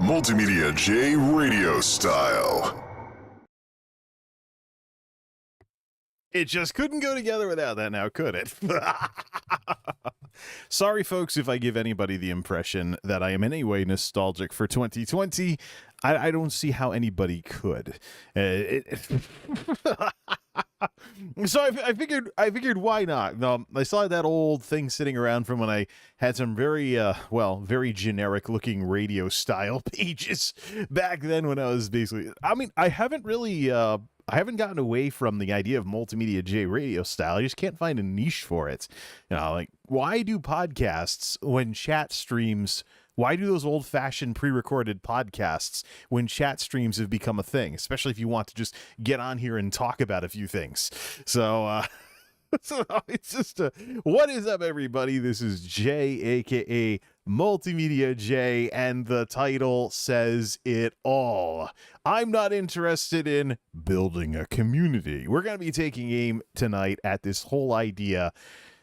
MultimediaJay radio style. It just couldn't go together without that now, could it? Sorry, folks, if I give anybody the impression that I am in any way nostalgic for 2020. I don't see how anybody could. So I figured why not? No, I saw that old thing sitting around from when I had some very very generic looking radio style pages back then when I was basically. I mean, I haven't really I haven't gotten away from the idea of MultimediaJay radio style. I just can't find a niche for it. Like, why do podcasts when chat streams? Why do those old-fashioned pre-recorded podcasts when chat streams have become a thing, especially if you want to just get on here and talk about a few things? So, so it's just what is up, everybody? This is Jay, aka MultimediaJay, and the title says it all. I'm not interested in building a community. We're going to be taking aim tonight at this whole idea,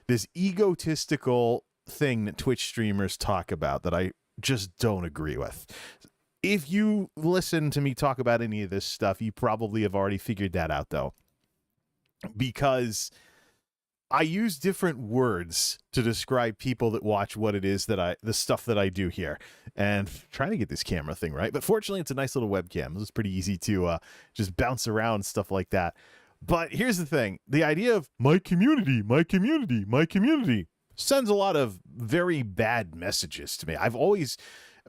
this egotistical thing that Twitch streamers talk about that I just don't agree with. If you listen to me talk about any of this stuff, you probably have already figured that out, though, because I use different words to describe people that watch what it is that the stuff that I do here, and trying to get this camera thing right. But fortunately, it's a nice little webcam. It's pretty easy to just bounce around, stuff like that. But here's the thing. The idea of my community sends a lot of very bad messages to me.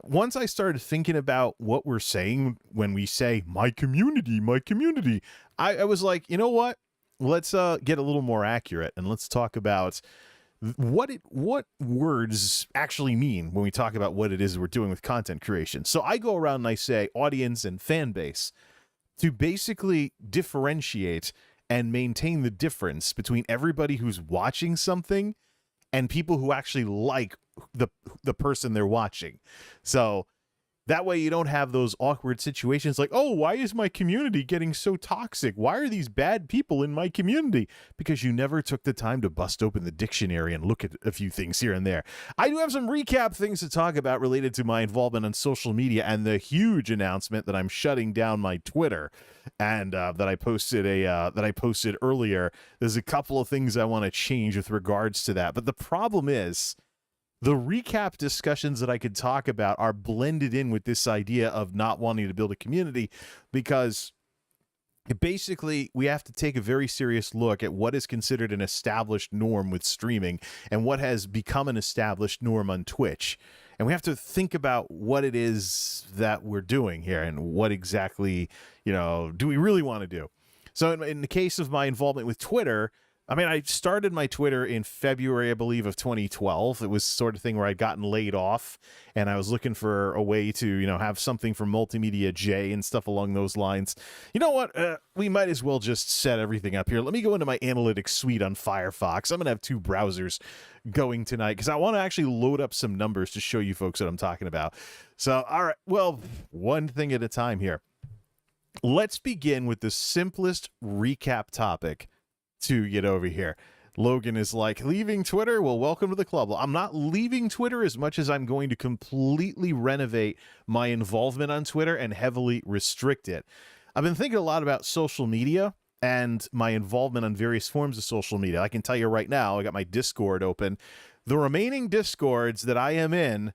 Once I started thinking about what we're saying when we say my community, I was like, you know what? Let's get a little more accurate and let's talk about what words actually mean when we talk about what it is we're doing with content creation. So I go around and I say audience and fan base to basically differentiate and maintain the difference between everybody who's watching something and people who actually like the person they're watching. So that way you don't have those awkward situations like, oh, why is my community getting so toxic? Why are these bad people in my community? Because you never took the time to bust open the dictionary and look at a few things here and there. I do have some recap things to talk about related to my involvement on social media and the huge announcement that I'm shutting down my Twitter, and that I posted earlier. There's a couple of things I want to change with regards to that. But the problem is, the recap discussions that I could talk about are blended in with this idea of not wanting to build a community, because basically we have to take a very serious look at what is considered an established norm with streaming and what has become an established norm on Twitch. And we have to think about what it is that we're doing here and what exactly, do we really want to do? So in the case of my involvement with Twitter, I mean, I started my Twitter in February, I believe, of 2012. It was sort of thing where I'd gotten laid off, and I was looking for a way to, have something for MultimediaJay and stuff along those lines. You know what? We might as well just set everything up here. Let me go into my analytics suite on Firefox. I'm going to have two browsers going tonight because I want to actually load up some numbers to show you folks what I'm talking about. So, all right, well, one thing at a time here. Let's begin with the simplest recap topic to get over here. Logan is like, leaving Twitter? Well, welcome to the club. Well, I'm not leaving Twitter as much as I'm going to completely renovate my involvement on Twitter and heavily restrict it. I've been thinking a lot about social media and my involvement on various forms of social media. I can tell you right now, I got my Discord open. The remaining Discords that I am in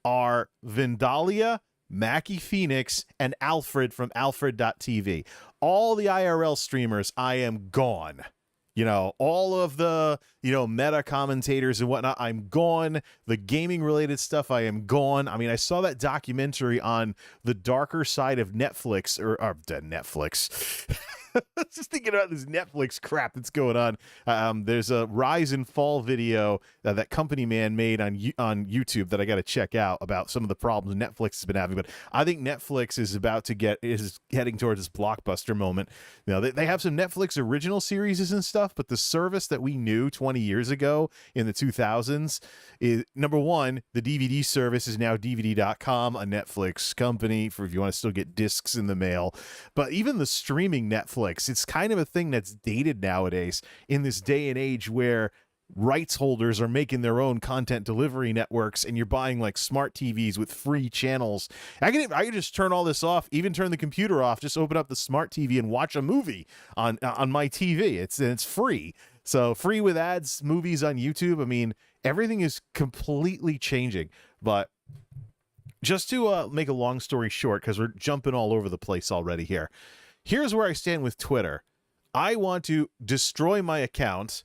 are Vindalia, Mackie Phoenix, and Alfred from Alfred.tv. All the IRL streamers, I am gone. All of the, meta commentators and whatnot, I'm gone. The gaming related stuff, I am gone. I mean, I saw that documentary on the darker side of Netflix, or Netflix. Just thinking about this Netflix crap that's going on. There's a rise and fall video that Company Man made on YouTube that I got to check out about some of the problems Netflix has been having. But I think Netflix is heading towards this blockbuster moment. They have some Netflix original series and stuff, but the service that we knew 20 years ago in the 2000s is, number one, the DVD service is now DVD.com, a Netflix company for if you want to still get discs in the mail. But even the streaming Netflix, it's kind of a thing that's dated nowadays in this day and age where rights holders are making their own content delivery networks, and you're buying like smart TVs with free channels. I can just turn all this off, even turn the computer off, just open up the smart TV and watch a movie on my TV. It's free. So free with ads, movies on YouTube. I mean, everything is completely changing. But just to make a long story short, because we're jumping all over the place already here. Here's where I stand with Twitter. I want to destroy my account,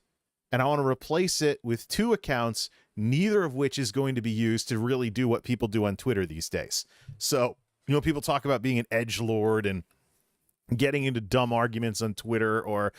and I want to replace it with 2 accounts, neither of which is going to be used to really do what people do on Twitter these days. So, people talk about being an edgelord and getting into dumb arguments on Twitter or,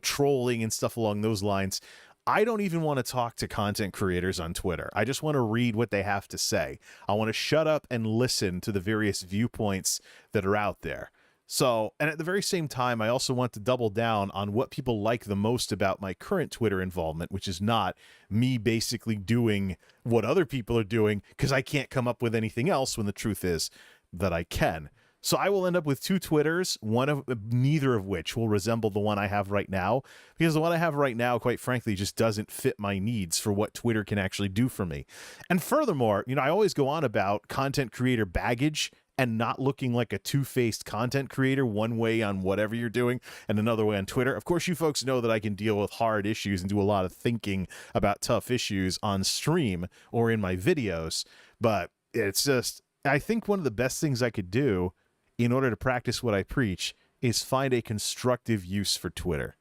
trolling and stuff along those lines. I don't even want to talk to content creators on Twitter. I just want to read what they have to say. I want to shut up and listen to the various viewpoints that are out there. So, and at the very same time, I also want to double down on what people like the most about my current Twitter involvement, which is not me basically doing what other people are doing because I can't come up with anything else, when the truth is that I can. So I will end up with 2 Twitters, neither of which will resemble the one I have right now, because the one I have right now, quite frankly, just doesn't fit my needs for what Twitter can actually do for me. And furthermore, I always go on about content creator baggage and not looking like a two-faced content creator, one way on whatever you're doing and another way on Twitter. Of course, you folks know that I can deal with hard issues and do a lot of thinking about tough issues on stream or in my videos, but it's just, I think one of the best things I could do in order to practice what I preach is find a constructive use for Twitter.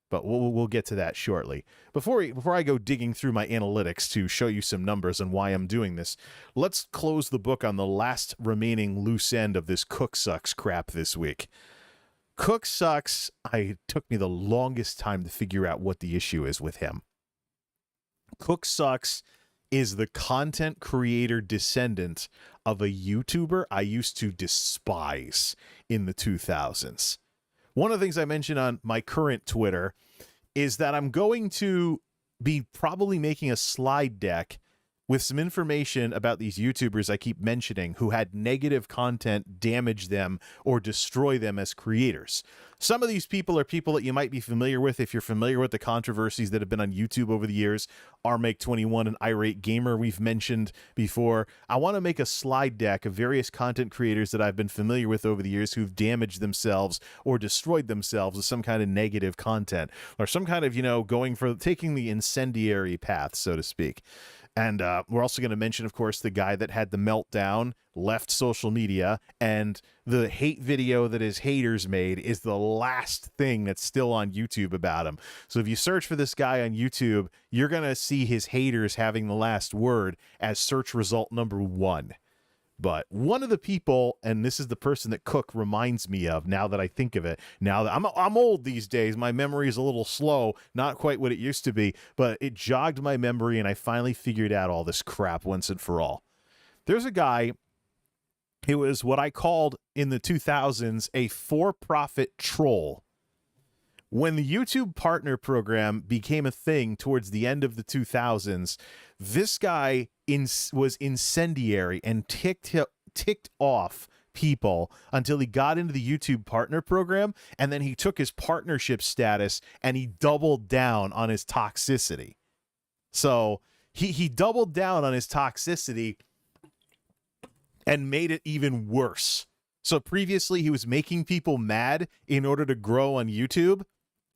But we'll get to that shortly. Before I go digging through my analytics to show you some numbers on why I'm doing this, let's close the book on the last remaining loose end of this Cook Sucks crap this week. Cook Sucks, it took me the longest time to figure out what the issue is with him. Cook Sucks is the content creator descendant of a YouTuber I used to despise in the 2000s. One of the things I mentioned on my current Twitter is that I'm going to be probably making a slide deck with some information about these YouTubers I keep mentioning who had negative content damage them or destroy them as creators. Some of these people are people that you might be familiar with if you're familiar with the controversies that have been on YouTube over the years. RMake21 and Irate Gamer we've mentioned before. I want to make a slide deck of various content creators that I've been familiar with over the years who've damaged themselves or destroyed themselves with some kind of negative content or some kind of, taking the incendiary path, so to speak. And we're also going to mention, of course, the guy that had the meltdown, left social media, and the hate video that his haters made is the last thing that's still on YouTube about him. So if you search for this guy on YouTube, you're going to see his haters having the last word as search result number 1. But one of the people, and this is the person that Cook reminds me of now that I think of it, now that I'm old these days, my memory is a little slow, not quite what it used to be, but it jogged my memory and I finally figured out all this crap once and for all. There's a guy, it was what I called in the 2000s a for-profit troll. When the YouTube Partner Program became a thing towards the end of the 2000s, this guy was incendiary and ticked off people until he got into the YouTube Partner Program, and then he took his partnership status and he doubled down on his toxicity. So he doubled down on his toxicity and made it even worse. So previously he was making people mad in order to grow on YouTube.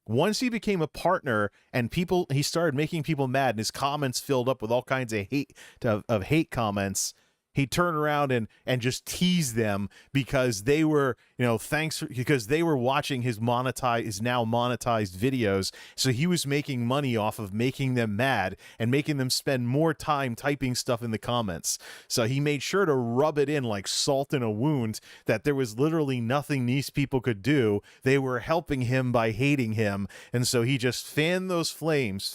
Once he became a partner and he started making people mad and his comments filled up with all kinds of hate comments, he turned around and just teased them because they were, because they were watching his now monetized videos. So he was making money off of making them mad and making them spend more time typing stuff in the comments. So he made sure to rub it in like salt in a wound that there was literally nothing these people could do. They were helping him by hating him. And so he just fanned those flames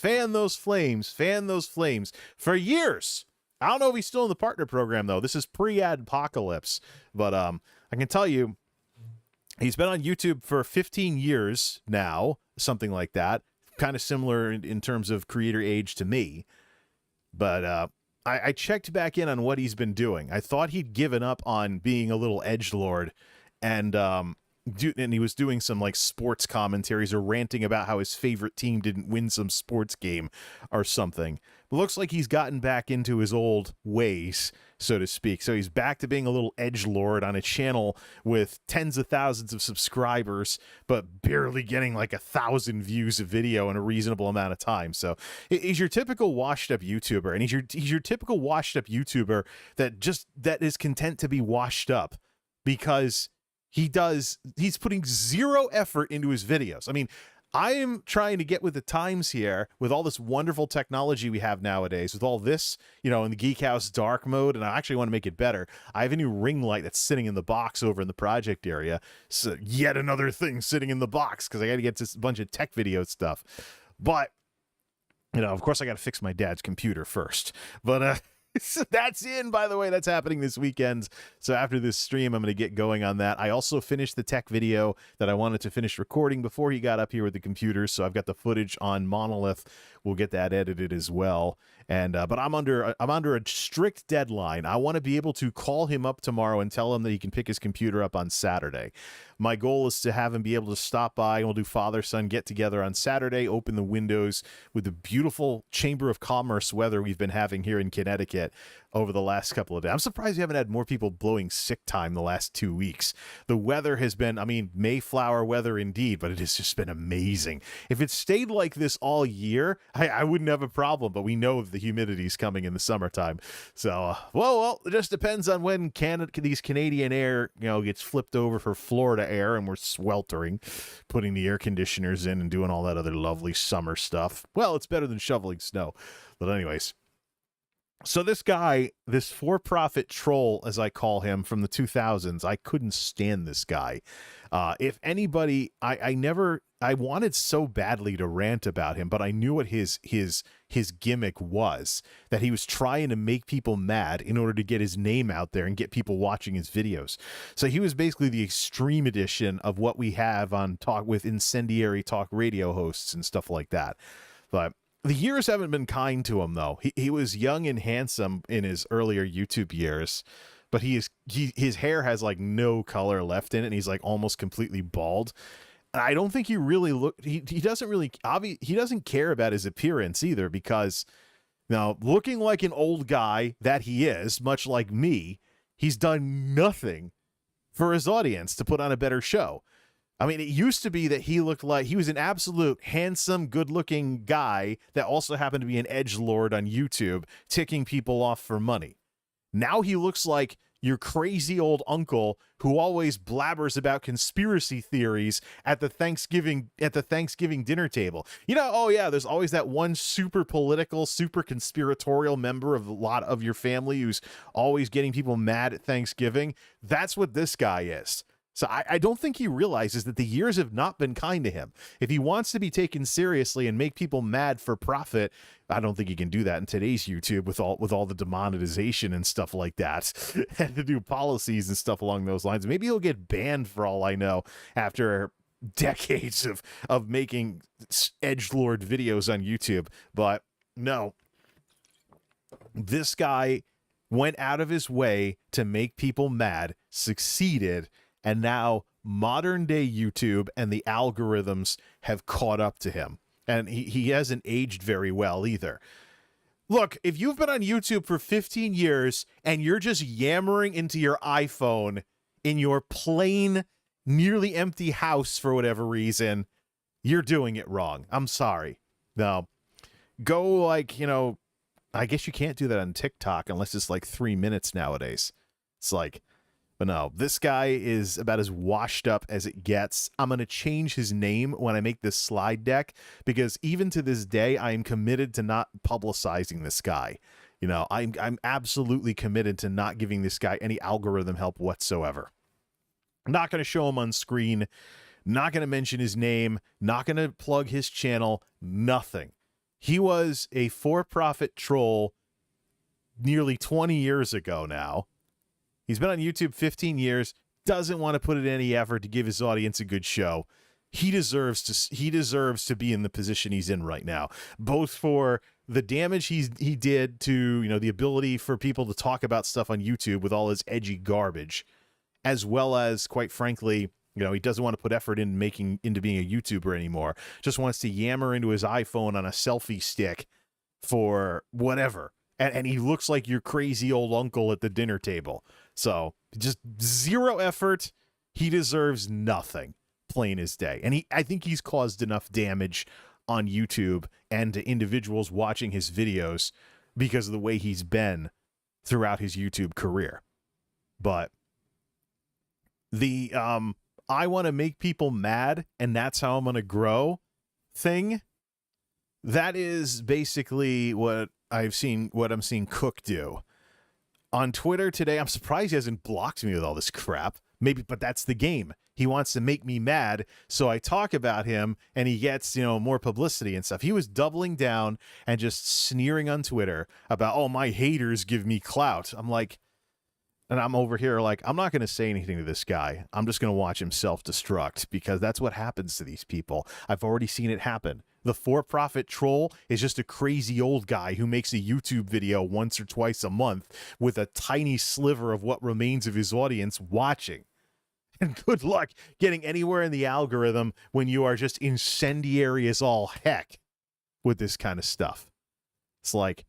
for years. I don't know if he's still in the partner program, though. This is pre-ad apocalypse. But I can tell you, he's been on YouTube for 15 years now, something like that. Kind of similar in terms of creator age to me. But I checked back in on what he's been doing. I thought he'd given up on being a little edgelord. And he was doing some like sports commentaries or ranting about how his favorite team didn't win some sports game or something. It looks like he's gotten back into his old ways, so to speak. So he's back to being a little edgelord on a channel with tens of thousands of subscribers, but barely getting like 1,000 views of video in a reasonable amount of time. So he's your typical washed up YouTuber, and he's your typical washed up YouTuber that is content to be washed up because he's putting zero effort into his videos. I mean, I am trying to get with the times here with all this wonderful technology we have nowadays, with all this, in the Geek House dark mode, and I actually want to make it better. I have a new ring light that's sitting in the box over in the project area. So yet another thing sitting in the box because I got to get to a bunch of tech video stuff. But, of course I got to fix my dad's computer first. But, so that's in, by the way. That's happening this weekend. So after this stream, I'm going to get going on that. I also finished the tech video that I wanted to finish recording before he got up here with the computer. So I've got the footage on Monolith. We'll get that edited as well. And but I'm under a strict deadline. I want to be able to call him up tomorrow and tell him that he can pick his computer up on Saturday. My goal is to have him be able to stop by, and we'll do father-son get-together on Saturday, open the windows with the beautiful Chamber of Commerce weather we've been having here in Connecticut over the last couple of days. I'm surprised we haven't had more people blowing sick time the last 2 weeks. The weather has been, Mayflower weather indeed, but it has just been amazing. If it stayed like this all year, I wouldn't have a problem, but we know the humidity's coming in the summertime. So, well, it just depends on when these Canadian air, gets flipped over for Florida air, and we're sweltering, putting the air conditioners in and doing all that other lovely summer stuff. Well, it's better than shoveling snow. But anyways, so this guy, this for-profit troll, as I call him, from the 2000s, I couldn't stand this guy. If anybody, I wanted so badly to rant about him, but I knew what his gimmick was, that he was trying to make people mad in order to get his name out there and get people watching his videos. So he was basically the extreme edition of what we have on talk with incendiary talk radio hosts and stuff like that. But the years haven't been kind to him, though. He was young and handsome in his earlier YouTube years, but his hair has like no color left in it, and he's like almost completely bald. And I don't think he really he doesn't care about his appearance either, because now, looking like an old guy that he is, much like me, he's done nothing for his audience to put on a better show. I mean, it used to be that he looked like he was an absolute handsome, good-looking guy that also happened to be an edgelord on YouTube, ticking people off for money. Now he looks like your crazy old uncle who always blabbers about conspiracy theories at the Thanksgiving dinner table. There's always that one super political, super conspiratorial member of a lot of your family who's always getting people mad at Thanksgiving. That's what this guy is. So I don't think he realizes that the years have not been kind to him. If he wants to be taken seriously and make people mad for profit, I don't think he can do that in today's YouTube with all the demonetization and stuff like that, and to do policies and stuff along those lines. Maybe he'll get banned for all I know after decades of making edgelord videos on YouTube. But no, this guy went out of his way to make people mad, succeeded, and now modern day YouTube and the algorithms have caught up to him. And he hasn't aged very well either. Look, if you've been on YouTube for 15 years and you're just yammering into your iPhone in your plain, nearly empty house for whatever reason, you're doing it wrong. I'm sorry. No. Go I guess you can't do that on TikTok unless it's like 3 minutes nowadays. It's like, but no, this guy is about as washed up as it gets. I'm going to change his name when I make this slide deck, because even to this day, I am committed to not publicizing this guy. I'm absolutely committed to not giving this guy any algorithm help whatsoever. I'm not going to show him on screen, not going to mention his name, not going to plug his channel, nothing. He was a for-profit troll nearly 20 years ago now. He's been on YouTube 15 years, doesn't want to put in any effort to give his audience a good show. He deserves to be in the position he's in right now, both for the damage he did to, the ability for people to talk about stuff on YouTube with all his edgy garbage, as well as, quite frankly, he doesn't want to put effort into being a YouTuber anymore. Just wants to yammer into his iPhone on a selfie stick for whatever. And he looks like your crazy old uncle at the dinner table. So just zero effort. He deserves nothing, plain as day. And I think he's caused enough damage on YouTube and to individuals watching his videos because of the way he's been throughout his YouTube career. But the I want to make people mad and that's how I'm going to grow thing. That is basically what I'm seeing Cook do. On Twitter today, I'm surprised he hasn't blocked me with all this crap. Maybe, but that's the game. He wants to make me mad, so I talk about him, and he gets, more publicity and stuff. He was doubling down and just sneering on Twitter about, oh, my haters give me clout. I'm like, and I'm over here like, I'm not going to say anything to this guy. I'm just going to watch him self-destruct, because that's what happens to these people. I've already seen it happen. The for-profit troll is just a crazy old guy who makes a YouTube video once or twice a month with a tiny sliver of what remains of his audience watching. And good luck getting anywhere in the algorithm when you are just incendiary as all heck with this kind of stuff. It's like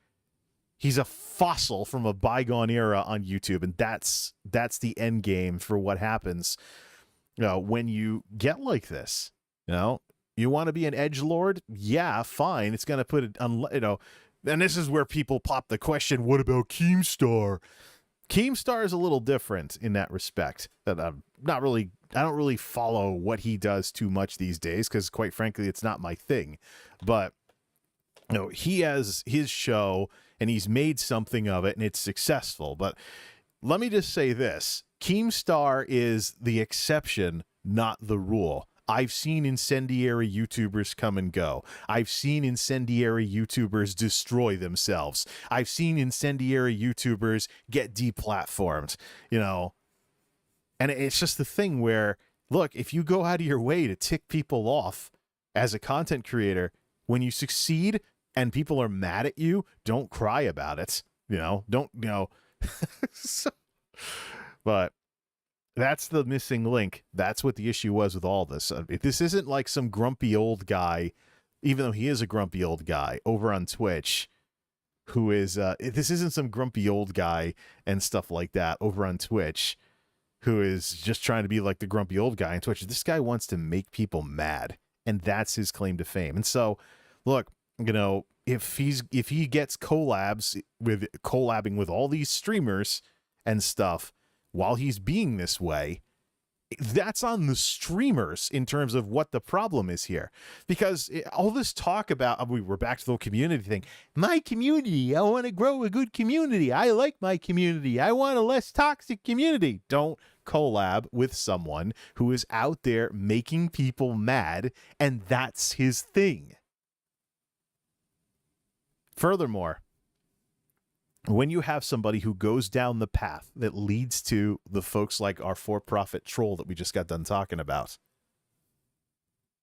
he's a fossil from a bygone era on YouTube, and that's the end game for what happens when you get like this. You want to be an edgelord? Yeah, fine. It's going to put it on, and this is where people pop the question, what about Keemstar? Keemstar is a little different in that respect. That I don't really follow what he does too much these days, because quite frankly, it's not my thing. But, he has his show and he's made something of it and it's successful. But let me just say this. Keemstar is the exception, not the rule. I've seen incendiary YouTubers come and go. I've seen incendiary YouTubers destroy themselves. I've seen incendiary YouTubers get deplatformed, And it's just the thing where, look, if you go out of your way to tick people off as a content creator, when you succeed and people are mad at you, don't cry about it. But that's the missing link. That's what the issue was with all this. This isn't like some grumpy old guy, even though he is a grumpy old guy over on Twitch, who is, this isn't some grumpy old guy and stuff like that over on Twitch, who is just trying to be like the grumpy old guy on Twitch. This guy wants to make people mad, and that's his claim to fame. And so, look, if he gets collabing with all these streamers and stuff, while he's being this way, that's on the streamers in terms of what the problem is here. Because all this talk about, we're back to the community thing. My community, I want to grow a good community. I like my community. I want a less toxic community. Don't collab with someone who is out there making people mad, and that's his thing. Furthermore, when you have somebody who goes down the path that leads to the folks like our for-profit troll that we just got done talking about,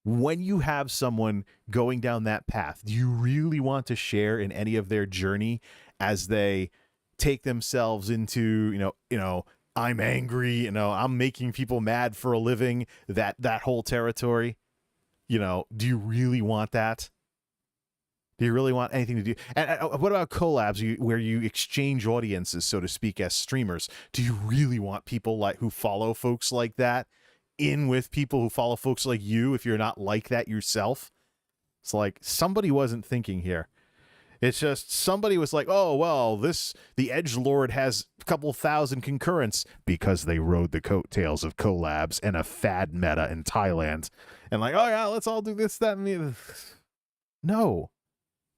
when you have someone going down that path, do you really want to share in any of their journey as they take themselves into, I'm angry, I'm making people mad for a living, that whole territory? Do you really want that? Do you really want anything to do? And what about collabs where you exchange audiences, so to speak, as streamers? Do you really want people who follow folks like that in with people who follow folks like you if you're not like that yourself? It's like somebody wasn't thinking here. It's just somebody was like, oh, well, the edgelord has a couple thousand concurrents because they rode the coattails of collabs and a fad meta in Thailand. And like, oh, yeah, let's all do this, that, and the other.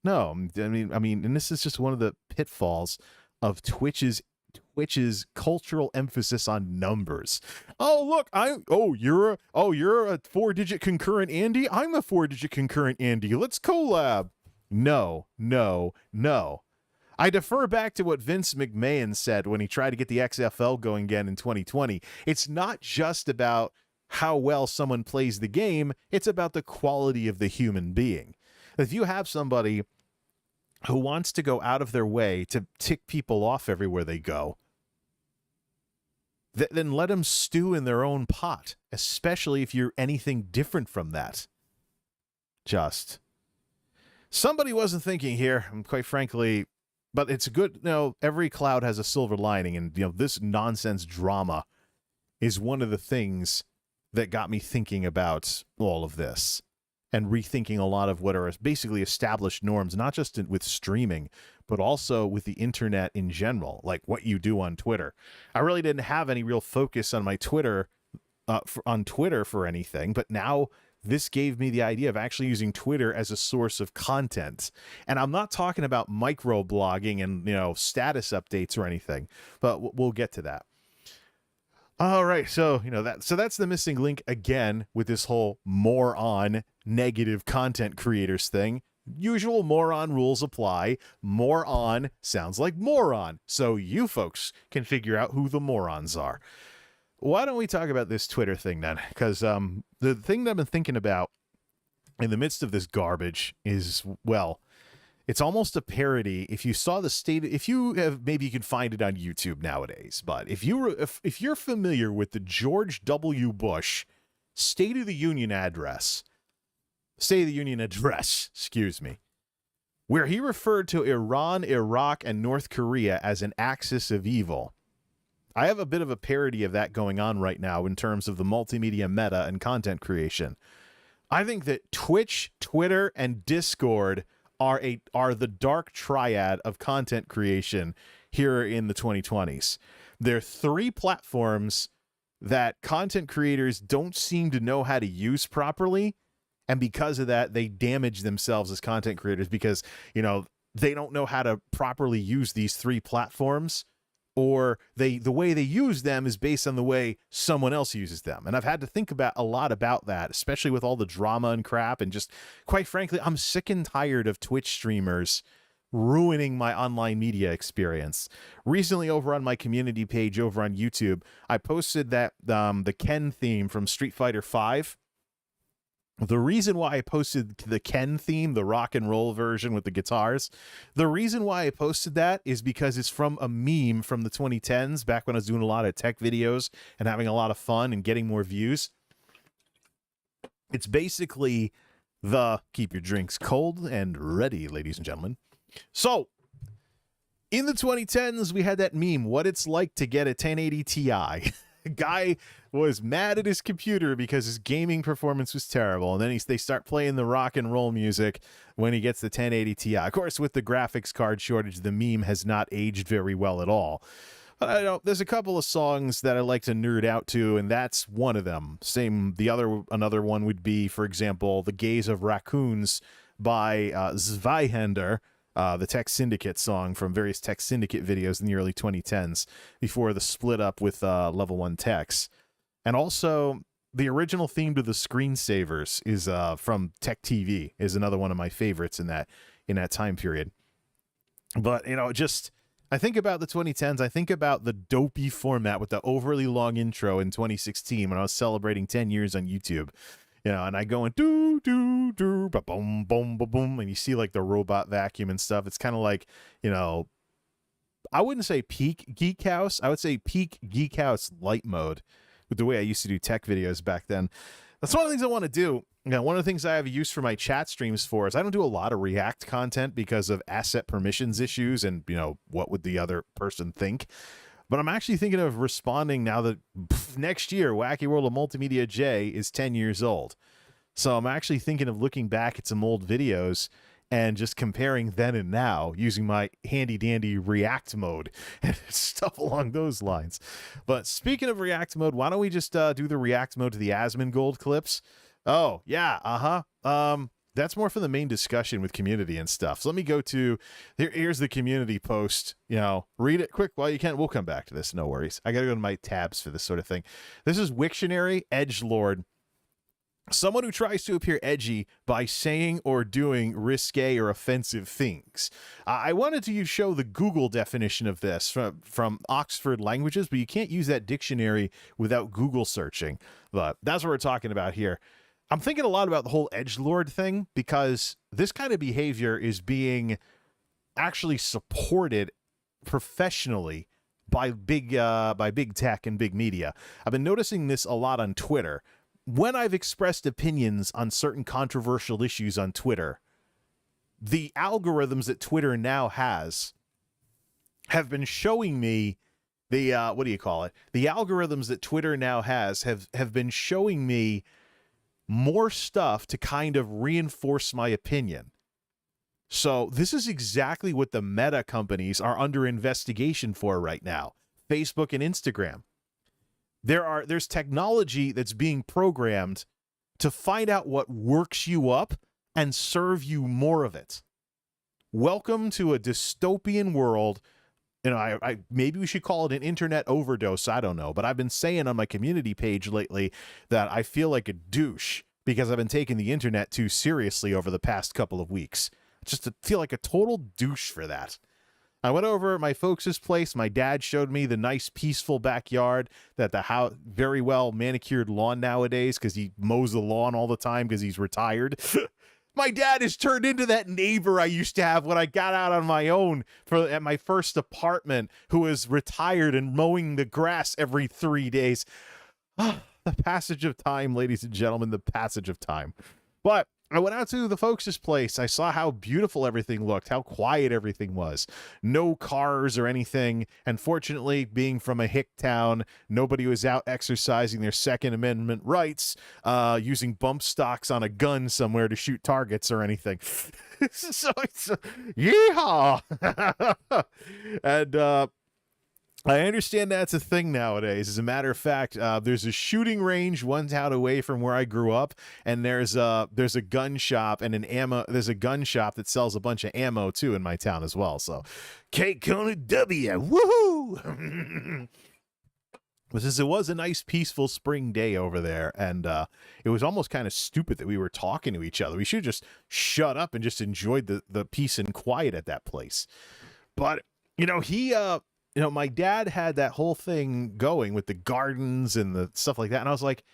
No, I mean, and this is just one of the pitfalls of Twitch's cultural emphasis on numbers. Oh, look, you're a 4-digit concurrent Andy. I'm a 4-digit concurrent Andy. Let's collab. No. I defer back to what Vince McMahon said when he tried to get the XFL going again in 2020. It's not just about how well someone plays the game. It's about the quality of the human being. If you have somebody who wants to go out of their way to tick people off everywhere they go, then let them stew in their own pot, especially if you're anything different from that. Just somebody wasn't thinking here, and quite frankly, but it's good. Every cloud has a silver lining, and this nonsense drama is one of the things that got me thinking about all of this. And rethinking a lot of what are basically established norms, not just with streaming, but also with the internet in general, like what you do on Twitter. I really didn't have any real focus on my Twitter on Twitter for anything, but now this gave me the idea of actually using Twitter as a source of content. And I'm not talking about microblogging and, status updates or anything, but we'll get to that. All right, so that's the missing link again with this whole moron negative content creators thing. Usual moron rules apply. Moron sounds like moron, so you folks can figure out who the morons are. Why don't we talk about this Twitter thing then? Because the thing that I've been thinking about in the midst of this garbage is, well, it's almost a parody. If you saw the state, if you have, maybe you can find it on YouTube nowadays. But if you're familiar with the George W. Bush State of the Union address, excuse me, where he referred to Iran, Iraq, and North Korea as an axis of evil. I have a bit of a parody of that going on right now in terms of the multimedia meta and content creation. I think that Twitch, Twitter, and Discord are the dark triad of content creation here in the 2020s. They're three platforms that content creators don't seem to know how to use properly, and because of that, they damage themselves as content creators because, they don't know how to properly use these three platforms, or the way they use them is based on the way someone else uses them. And I've had to think a lot about that, especially with all the drama and crap. And just, quite frankly, I'm sick and tired of Twitch streamers ruining my online media experience. Recently, over on my community page over on YouTube, I posted that the Ken theme from Street Fighter V. The reason why I posted the Ken theme, the rock and roll version with the guitars, the reason why I posted that is because it's from a meme from the 2010s, back when I was doing a lot of tech videos and having a lot of fun and getting more views. It's basically the keep your drinks cold and ready, ladies and gentlemen. So, in the 2010s, we had that meme, what it's like to get a 1080 Ti. Guy was mad at his computer because his gaming performance was terrible, and then they start playing the rock and roll music when he gets the 1080 Ti. Of course, with the graphics card shortage, the meme has not aged very well at all. But there's a couple of songs that I like to nerd out to, and that's one of them. Another one would be, for example, "The Gaze of Raccoons" by Zweihander. The Tech Syndicate song from various Tech Syndicate videos in the early 2010s before the split up with Level 1 Techs. And also, the original theme to the Screensavers is from Tech TV, is another one of my favorites in that time period. But, I think about the 2010s, I think about the dopey format with the overly long intro in 2016 when I was celebrating 10 years on YouTube. And I go and do, ba boom, boom, ba boom, and you see like the robot vacuum and stuff. It's kind of like, I wouldn't say peak Geek House. I would say peak Geek House light mode with the way I used to do tech videos back then. That's one of the things I want to do. One of the things I have use for my chat streams for is I don't do a lot of React content because of asset permissions issues and, what would the other person think. But I'm actually thinking of responding now that next year, Wacky World of MultimediaJay is 10 years old. So I'm actually thinking of looking back at some old videos and just comparing then and now using my handy-dandy React mode and stuff along those lines. But speaking of React mode, why don't we just do the React mode to the Asmongold clips? Oh, yeah, that's more for the main discussion with community and stuff. So let me go to, here's the community post, read it quick while you can. We'll come back to this, no worries. I got to go to my tabs for this sort of thing. This is Wiktionary, edgelord. Someone who tries to appear edgy by saying or doing risque or offensive things. I wanted to show the Google definition of this from Oxford Languages, but you can't use that dictionary without Google searching. But that's what we're talking about here. I'm thinking a lot about the whole edgelord thing because this kind of behavior is being actually supported professionally by big tech and big media. I've been noticing this a lot on Twitter. When I've expressed opinions on certain controversial issues on Twitter, the algorithms that Twitter now has have been showing me the the algorithms that Twitter now has have been showing me more stuff to kind of reinforce my opinion. So this is exactly what the meta companies are under investigation for right now, Facebook and Instagram. There's technology that's being programmed to find out what works you up and serve you more of it. Welcome to a dystopian world. You know, I maybe we should call it an internet overdose. I don't know, but I've been saying on my community page lately that I feel like a douche because I've been taking the internet too seriously over the past couple of weeks. Just to feel like a total douche for that. I went over at my folks' place. My dad showed me the nice, peaceful backyard, that the house, very well manicured lawn nowadays because he mows the lawn all the time because he's retired. My dad has turned into that neighbor I used to have when I got out on my own at my first apartment, who was retired and mowing the grass every 3 days. The passage of time, ladies and gentlemen, the passage of time. But I went out to the folks' place. I saw how beautiful everything looked, how quiet everything was. No cars or anything. And fortunately, being from a hick town, nobody was out exercising their Second Amendment rights, using bump stocks on a gun somewhere to shoot targets or anything. So it's yeehaw! And I understand that's a thing nowadays. As a matter of fact, there's a shooting range 1 town away from where I grew up, and there's a gun shop and there's a gun shop that sells a bunch of ammo too in my town as well. So, Kate Kona W, woohoo! It was a nice, peaceful spring day over there, and it was almost kind of stupid that we were talking to each other. We should have just shut up and just enjoyed the peace and quiet at that place. But my dad had that whole thing going with the gardens and the stuff like that. And I was like,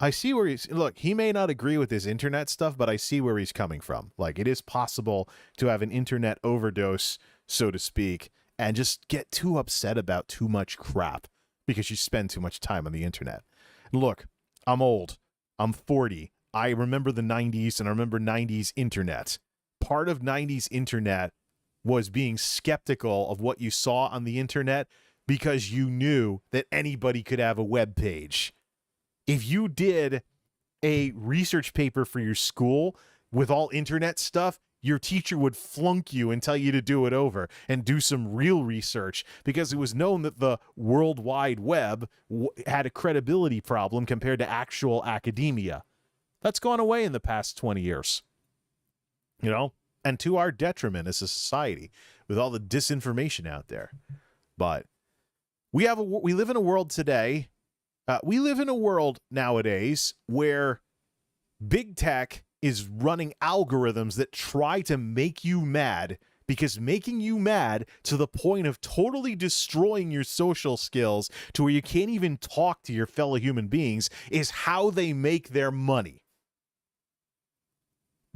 I see where he may not agree with his internet stuff, but I see where he's coming from. Like, it is possible to have an internet overdose, so to speak, and just get too upset about too much crap because you spend too much time on the internet. Look, I'm old. I'm 40. I remember the 90s, and I remember 90s internet. Part of 90s internet was being skeptical of what you saw on the internet because you knew that anybody could have a web page. If you did a research paper for your school with all internet stuff, your teacher would flunk you and tell you to do it over and do some real research, because it was known that the World Wide Web had a credibility problem compared to actual academia. That's gone away in the past 20 years. And to our detriment as a society, with all the disinformation out there. But we live in a world today. We live in a world nowadays where big tech is running algorithms that try to make you mad, because making you mad to the point of totally destroying your social skills to where you can't even talk to your fellow human beings is how they make their money.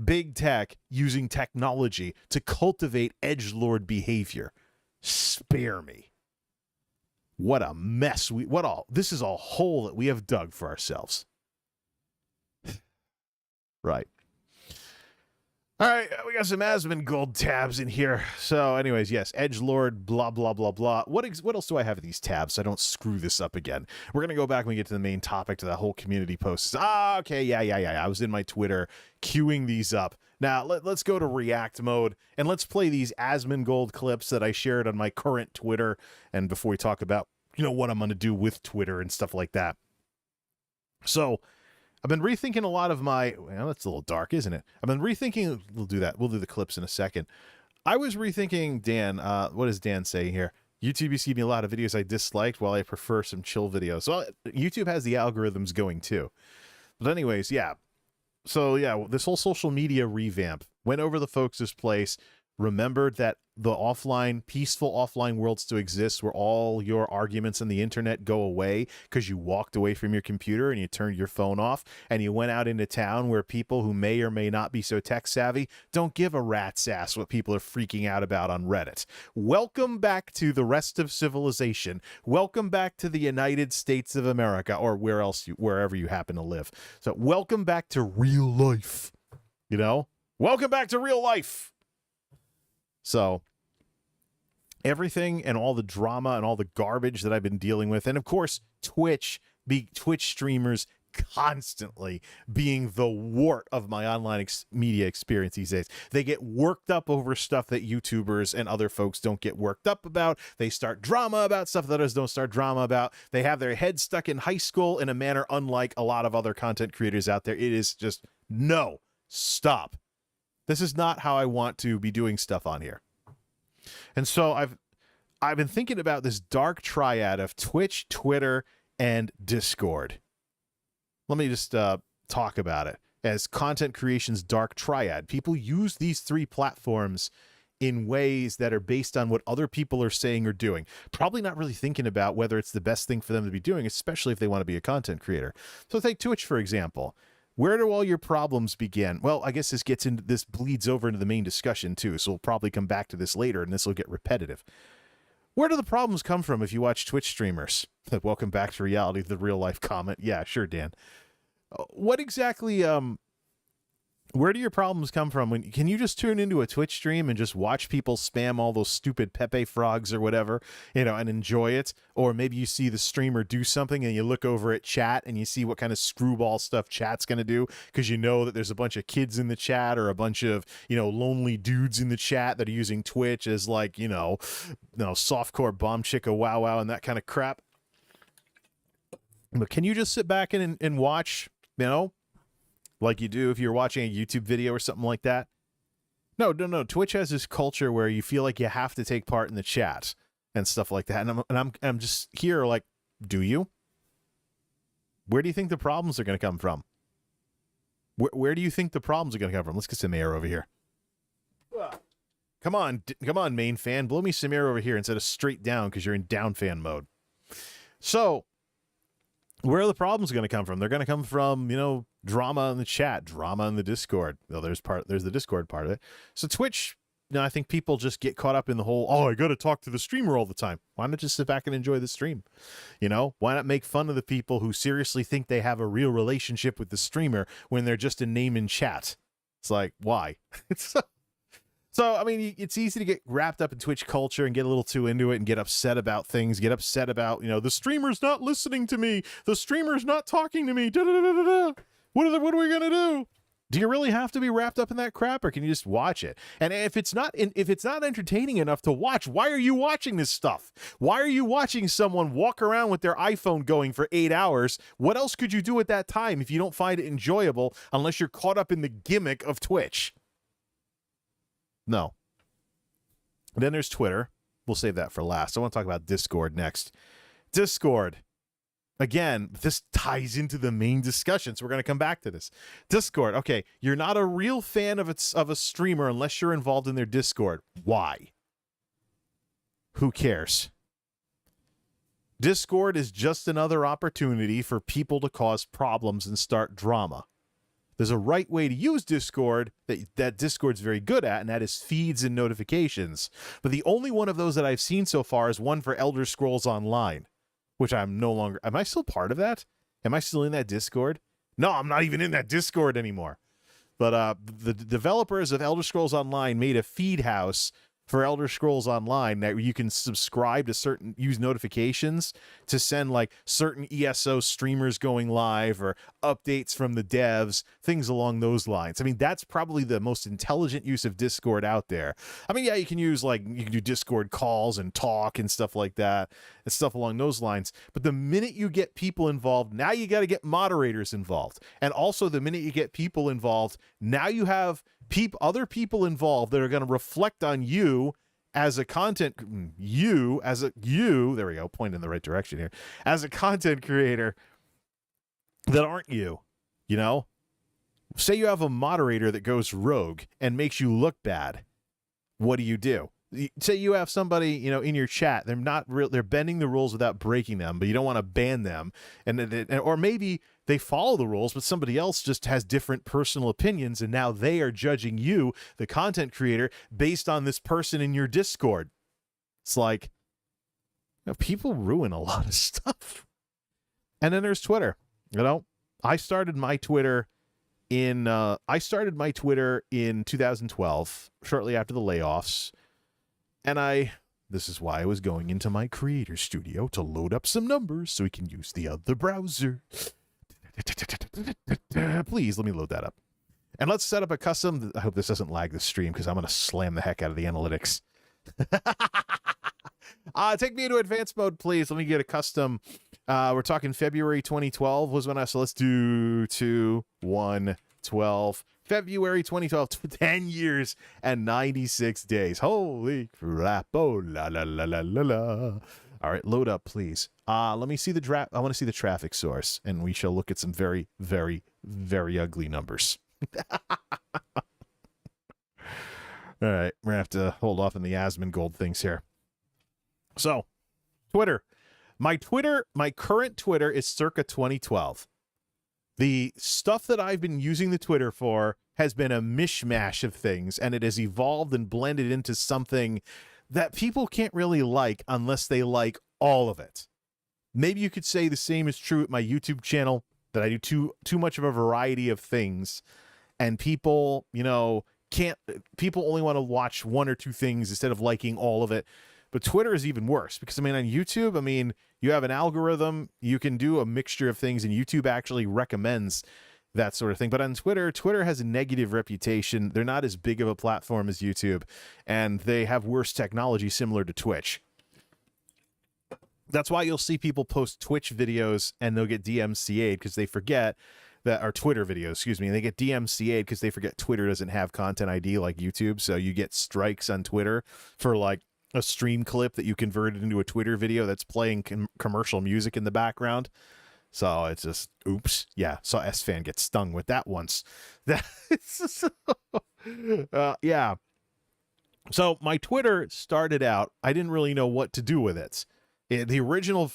Big tech using technology to cultivate edgelord behavior. Spare me. What a mess. This is a hole that we have dug for ourselves. Right. All right, we got some Asmongold tabs in here. So anyways, yes, edgelord, blah, blah, blah, blah. What else do I have in these tabs so I don't screw this up again? We're going to go back when we get to the main topic, to that whole community post. Okay, yeah. I was in my Twitter queuing these up. Now, let's go to react mode, and let's play these Asmongold clips that I shared on my current Twitter, and before we talk about, what I'm going to do with Twitter and stuff like that. So, I've been rethinking a lot of that's a little dark, isn't it? I've been rethinking, we'll do that. We'll do the clips in a second. I was rethinking, Dan, what does Dan say here? YouTube is giving me a lot of videos I disliked, while I prefer some chill videos. Well, YouTube has the algorithms going too. But anyways, yeah. So yeah, this whole social media revamp, went over the folks' place, remembered that the peaceful offline worlds to exist, where all your arguments on the internet go away because you walked away from your computer and you turned your phone off and you went out into town where people who may or may not be so tech savvy don't give a rat's ass what people are freaking out about on Reddit. Welcome back to the rest of civilization. Welcome back to the United States of America, or wherever you happen to live. So welcome back to real life. Welcome back to real life. So everything and all the drama and all the garbage that I've been dealing with, and of course Twitch streamers constantly being the wart of my online media experience these days. They get worked up over stuff that YouTubers and other folks don't get worked up about. They start drama about stuff that others don't start drama about. They have their heads stuck in high school in a manner unlike a lot of other content creators out there. It is just, no, stop. This is not how I want to be doing stuff on here. And so I've been thinking about this dark triad of Twitch, Twitter, and Discord. Let me just talk about it as content creation's dark triad. People use these three platforms in ways that are based on what other people are saying or doing, probably not really thinking about whether it's the best thing for them to be doing, especially if they want to be a content creator. So take Twitch, for example. Where do all your problems begin? Well, I guess this bleeds over into the main discussion too, so we'll probably come back to this later and this will get repetitive. Where do the problems come from if you watch Twitch streamers? Welcome back to reality, the real life comment. Yeah, sure, Dan. What exactly, where do your problems come from? Can you just tune into a Twitch stream and just watch people spam all those stupid Pepe frogs or whatever, and enjoy it? Or maybe you see the streamer do something and you look over at chat and you see what kind of screwball stuff chat's going to do because you know that there's a bunch of kids in the chat or a bunch of, lonely dudes in the chat that are using Twitch as like, softcore bomb chicka wow wow and that kind of crap. But can you just sit back and watch, like you do if you're watching a YouTube video or something like that? No. Twitch has this culture where you feel like you have to take part in the chat and stuff like that. And I'm just here like, do you? Where do you think the problems are going to come from? Where do you think the problems are going to come from? Let's get some air over here. Come on, main fan. Blow me some air over here instead of straight down because you're in down fan mode. So, where are the problems going to come from? They're going to come from, drama in the chat, drama in the Discord. Well, there's the Discord part of it. So Twitch, I think people just get caught up in the whole, I got to talk to the streamer all the time. Why not just sit back and enjoy the stream? Why not make fun of the people who seriously think they have a real relationship with the streamer when they're just a name in chat? It's like, why? So, I mean, it's easy to get wrapped up in Twitch culture and get a little too into it and get upset about things, get upset about, the streamer's not listening to me. The streamer's not talking to me. What are we going to do? Do you really have to be wrapped up in that crap or can you just watch it? And if it's not entertaining enough to watch, why are you watching this stuff? Why are you watching someone walk around with their iPhone going for 8 hours? What else could you do at that time if you don't find it enjoyable unless you're caught up in the gimmick of Twitch? No. Then there's Twitter. We'll save that for last. I want to talk about Discord next. Discord. Again, this ties into the main discussion, so we're going to come back to this. Discord. Okay, you're not a real fan of a streamer unless you're involved in their Discord. Why? Who cares? Discord is just another opportunity for people to cause problems and start drama. There's a right way to use Discord that Discord's very good at, and that is feeds and notifications. But the only one of those that I've seen so far is one for Elder Scrolls Online, which I'm no longer... Am I still part of that? Am I still in that Discord? No, I'm not even in that Discord anymore. But the developers of Elder Scrolls Online made a feed house for Elder Scrolls Online that you can subscribe to use notifications to send like certain ESO streamers going live or updates from the devs, things along those lines. I mean, that's probably the most intelligent use of Discord out there. I mean, yeah, you can do Discord calls and talk and stuff like that and stuff along those lines. But the minute you get people involved, now you got to get moderators involved. And also the minute you get people involved, now you have other people involved that are going to reflect on you as a content, there we go, point in the right direction here, as a content creator that aren't you, Say you have a moderator that goes rogue and makes you look bad. What do? Say you have somebody, in your chat, they're bending the rules without breaking them, but you don't want to ban them. Or maybe they follow the rules, but somebody else just has different personal opinions, and now they are judging you, the content creator, based on this person in your Discord. It's like, people ruin a lot of stuff. And then there's Twitter. I started my Twitter in 2012, shortly after the layoffs. And this is why I was going into my creator studio to load up some numbers so we can use the other browser. Please let me load that up. And let's set up a custom. I hope this doesn't lag the stream because I'm going to slam the heck out of the analytics. Take me into advanced mode, please. Let me get a custom. We're talking February 2012 was when so let's do 2/1/12. February 2012, 10 years and 96 days. Holy crap. Oh, la, la, la, la, la, la. All right, load up, please. Let me see the draft. I want to see the traffic source, and we shall look at some very, very, very ugly numbers. All right, we're going to have to hold off on the Asmongold things here. So, Twitter. My current Twitter is circa 2012. The stuff that I've been using the Twitter for has been a mishmash of things, and it has evolved and blended into something that people can't really like unless they like all of it. Maybe you could say the same is true at my YouTube channel, that I do too much of a variety of things, and people, people only want to watch one or two things instead of liking all of it. But Twitter is even worse because, on YouTube, you have an algorithm, you can do a mixture of things, and YouTube actually recommends that sort of thing. But on Twitter has a negative reputation. They're not as big of a platform as YouTube, and they have worse technology similar to Twitch. That's why you'll see people post Twitch videos and they'll get DMCA'd because they forget that, or Twitter videos, excuse me, and they get DMCA'd because they forget Twitter doesn't have content ID like YouTube. So you get strikes on Twitter for like a stream clip that you converted into a Twitter video that's playing commercial music in the background. So it's just, oops. Yeah, saw S-Fan get stung with that once. Yeah. So my Twitter started out, I didn't really know what to do with it. The original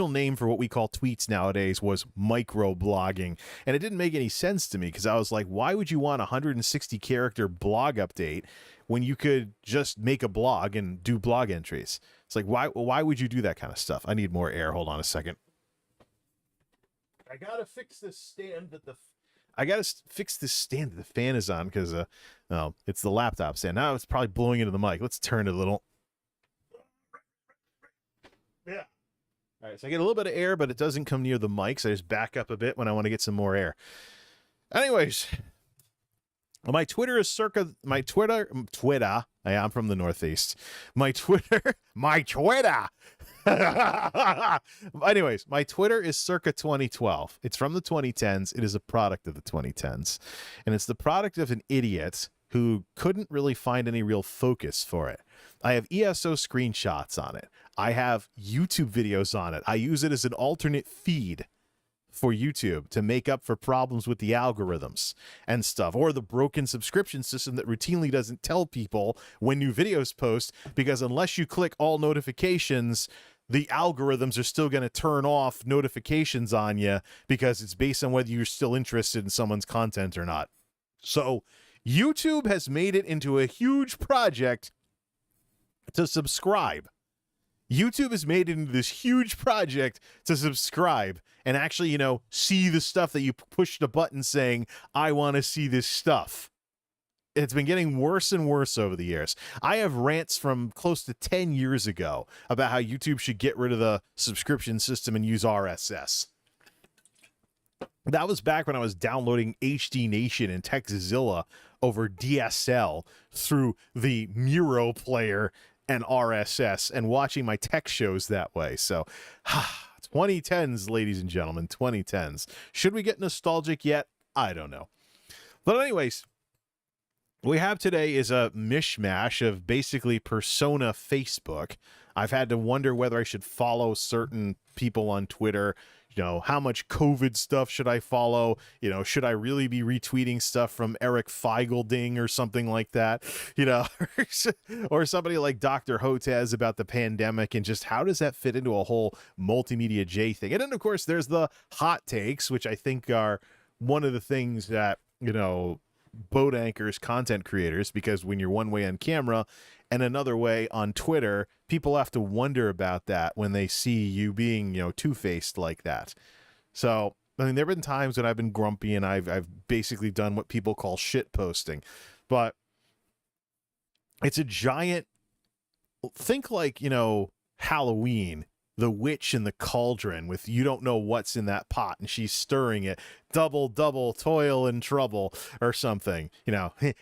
name for what we call tweets nowadays was microblogging, and it didn't make any sense to me because I was like, why would you want a 160 character blog update when you could just make a blog and do blog entries? It's like, why would you do that kind of stuff? I need more air. Hold on a second. I gotta fix this stand that the fan is on because it's the laptop stand. Now it's probably blowing into the mic. Let's turn it a little. Yeah. All right, so I get a little bit of air, but it doesn't come near the mic, so I just back up a bit when I want to get some more air. Anyways, my Twitter is circa Twitter. I'm from the Northeast. My Twitter. Anyways, my Twitter is circa 2012. It's from the 2010s. It is a product of the 2010s, and it's the product of an idiot who couldn't really find any real focus for it. I have ESO screenshots on it. I have YouTube videos on it. I use it as an alternate feed for YouTube to make up for problems with the algorithms and stuff, or the broken subscription system that routinely doesn't tell people when new videos post, because unless you click all notifications, the algorithms are still going to turn off notifications on you because it's based on whether you're still interested in someone's content or not. So YouTube has made it into a huge project to subscribe. YouTube has made it into this huge project to subscribe and actually, see the stuff that you push the button saying, I want to see this stuff. It's been getting worse and worse over the years. I have rants from close to 10 years ago about how YouTube should get rid of the subscription system and use RSS. That was back when I was downloading HD Nation and Textzilla over DSL through the Miro player and RSS and watching my tech shows that way. So 2010s, ladies and gentlemen, 2010s. Should we get nostalgic yet? I don't know. But anyways, what we have today is a mishmash of basically persona Facebook. I've had to wonder whether I should follow certain people on Twitter. How much COVID stuff should I follow? Should I really be retweeting stuff from Eric Feigelding or something like that? Or somebody like Dr. Hotez about the pandemic, and just how does that fit into a whole MultimediaJay thing? And then, of course, there's the hot takes, which I think are one of the things that, boat anchors, content creators, because when you're one way on camera and another way on Twitter, people have to wonder about that when they see you being, two-faced like that. So, there have been times when I've been grumpy and I've basically done what people call shit posting, but it's a giant, think like, Halloween the witch in the cauldron with you don't know what's in that pot and she's stirring it, double toil and trouble or something,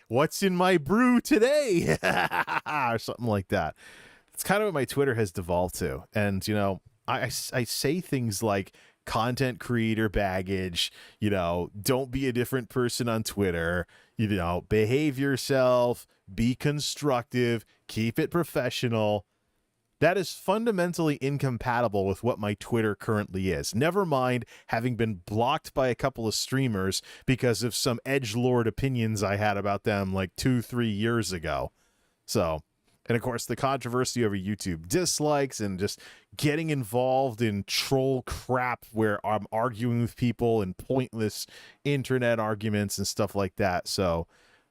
what's in my brew today or something like that. It's kind of what my Twitter has devolved to. And I say things like content creator baggage, don't be a different person on Twitter, behave yourself, be constructive, keep it professional. That is fundamentally incompatible with what my Twitter currently is. Never mind having been blocked by a couple of streamers because of some edgelord opinions I had about them like 2-3 years ago. So, and of course, the controversy over YouTube dislikes and just getting involved in troll crap where I'm arguing with people and pointless internet arguments and stuff like that. So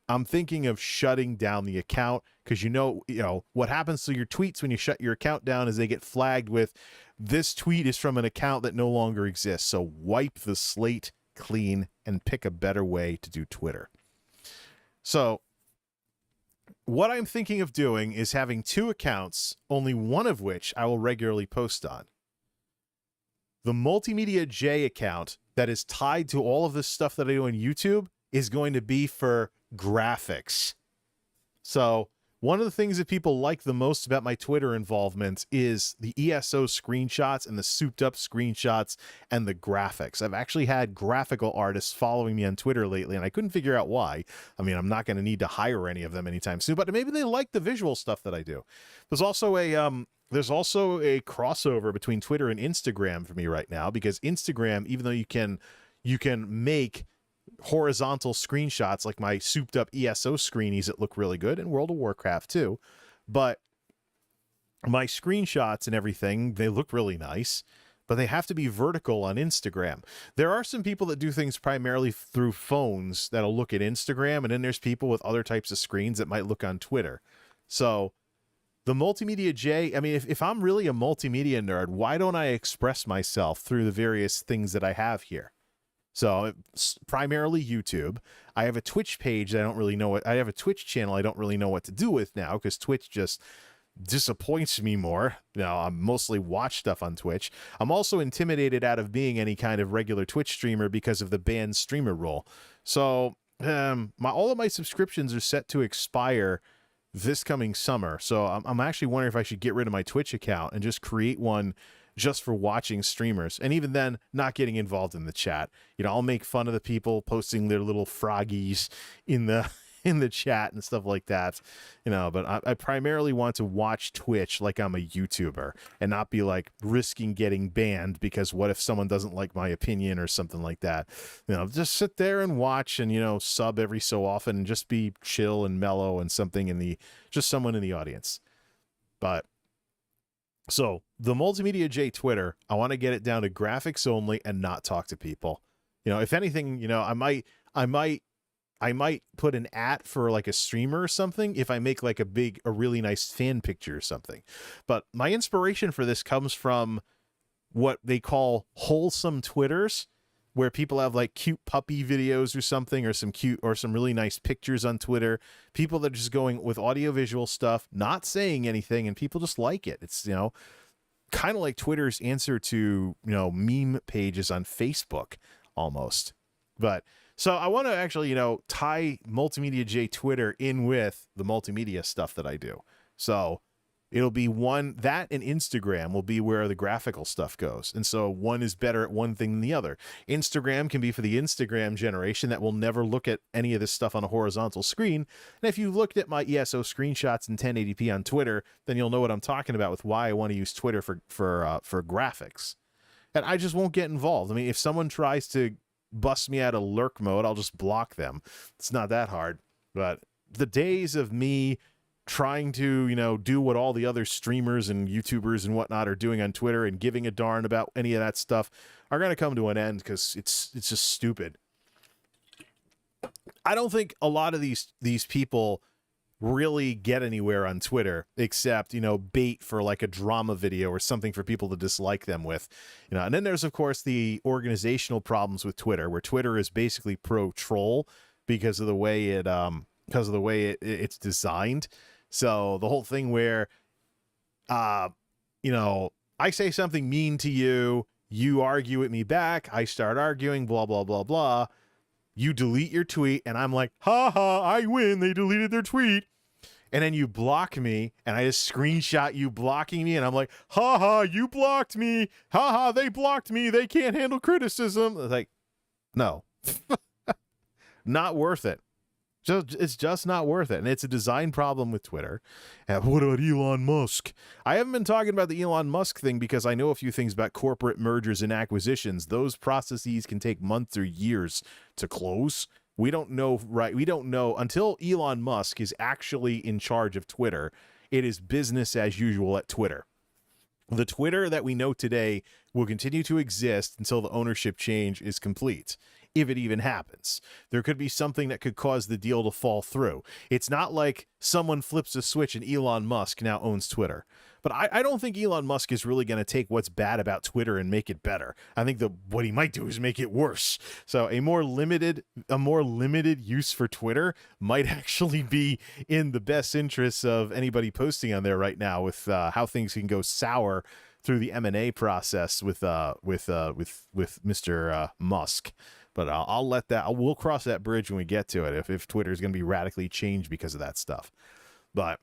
I'm thinking of shutting down the account because what happens to your tweets when you shut your account down is they get flagged with, this tweet is from an account that no longer exists. So wipe the slate clean and pick a better way to do Twitter. So what I'm thinking of doing is having 2 accounts, only one of which I will regularly post on. The MultimediaJay account that is tied to all of this stuff that I do on YouTube is going to be for graphics. So one of the things that people like the most about my Twitter involvement is the ESO screenshots and the souped up screenshots and the graphics. I've actually had graphical artists following me on Twitter lately, and I couldn't figure out why. I mean, I'm not going to need to hire any of them anytime soon, but maybe they like the visual stuff that I do. There's also a crossover between Twitter and Instagram for me right now, because Instagram, even though you can make horizontal screenshots like my souped up ESO screenies that look really good in World of Warcraft too, but my screenshots and everything, they look really nice, but they have to be vertical on Instagram. There are some people that do things primarily through phones that'll look at Instagram, and then there's people with other types of screens that might look on Twitter. So the MultimediaJay, I mean, if I'm really a multimedia nerd, why don't I express myself through the various things that I have here? So it's primarily YouTube. I have a Twitch page that I have a Twitch channel I don't really know what to do with now because Twitch just disappoints me more. I mostly watch stuff on Twitch. I'm also intimidated out of being any kind of regular Twitch streamer because of the banned streamer rule. So all of my subscriptions are set to expire this coming summer. So I'm actually wondering if I should get rid of my Twitch account and just create one just for watching streamers, and even then not getting involved in the chat. I'll make fun of the people posting their little froggies in the chat and stuff like that, but I primarily want to watch Twitch like I'm a YouTuber and not be like risking getting banned because what if someone doesn't like my opinion or something like that. Just sit there and watch and sub every so often and just be chill and mellow and someone in the audience. But so the MultimediaJay Twitter, I want to get it down to graphics only and not talk to people. If anything, I might put an @ for like a streamer or something if I make like a really nice fan picture or something. But my inspiration for this comes from what they call wholesome Twitters, where people have like cute puppy videos or something, or some really nice pictures on Twitter. People that are just going with audiovisual stuff, not saying anything, and people just like it. It's, kind of like Twitter's answer to, meme pages on Facebook almost. But so I want to actually, tie MultimediaJay Twitter in with the multimedia stuff that I do. So it'll be that and Instagram will be where the graphical stuff goes. And so one is better at one thing than the other. Instagram can be for the Instagram generation that will never look at any of this stuff on a horizontal screen. And if you've looked at my ESO screenshots in 1080p on Twitter, then you'll know what I'm talking about with why I want to use Twitter for graphics. And I just won't get involved. I mean, if someone tries to bust me out of lurk mode, I'll just block them. It's not that hard. But the days of me trying to, do what all the other streamers and YouTubers and whatnot are doing on Twitter and giving a darn about any of that stuff are going to come to an end because it's just stupid. I don't think a lot of these people really get anywhere on Twitter except, bait for like a drama video or something for people to dislike them with, and then there's of course the organizational problems with Twitter, where Twitter is basically pro troll because of the way it's designed. So the whole thing where, I say something mean to you, you argue with me back, I start arguing, blah, blah, blah, blah. You delete your tweet, and I'm like, ha ha, I win, they deleted their tweet. And then you block me, and I just screenshot you blocking me, and I'm like, ha ha, you blocked me. Ha ha, they blocked me. They can't handle criticism. It's like, no. Not worth it. It's just not worth it. And it's a design problem with Twitter. And what about Elon Musk? I haven't been talking about the Elon Musk thing because I know a few things about corporate mergers and acquisitions. Those processes can take months or years to close. We don't know, right? We don't know until Elon Musk is actually in charge of Twitter. It is business as usual at Twitter. The Twitter that we know today will continue to exist until the ownership change is complete, if it even happens. There could be something that could cause the deal to fall through. It's not like someone flips a switch and Elon Musk now owns Twitter. But I don't think Elon Musk is really going to take what's bad about Twitter and make it better. I think what he might do is make it worse. So a more limited use for Twitter might actually be in the best interests of anybody posting on there right now, with how things can go sour through the M&A process with Mr. Musk. But I'll let that. We'll cross that bridge when we get to it. If Twitter is going to be radically changed because of that stuff. But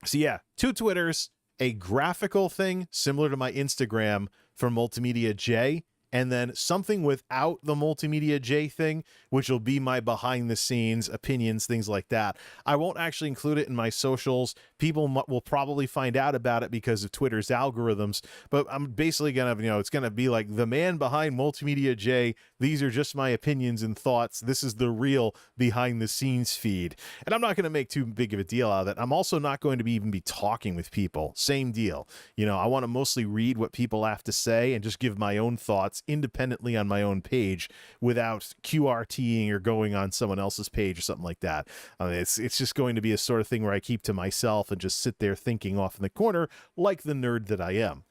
so yeah, 2 Twitters, a graphical thing similar to my Instagram for MultimediaJay, and then something without the MultimediaJay thing, which will be my behind the scenes opinions, things like that. I won't actually include it in my socials. People will probably find out about it because of Twitter's algorithms, but I'm basically going to, it's going to be like the man behind MultimediaJay. These are just my opinions and thoughts. This is the real behind the scenes feed. And I'm not going to make too big of a deal out of it. I'm also not going to even be talking with people. Same deal. I want to mostly read what people have to say and just give my own thoughts independently on my own page without QRTing or going on someone else's page or something like that. It's just going to be a sort of thing where I keep to myself and just sit there thinking off in the corner like the nerd that I am.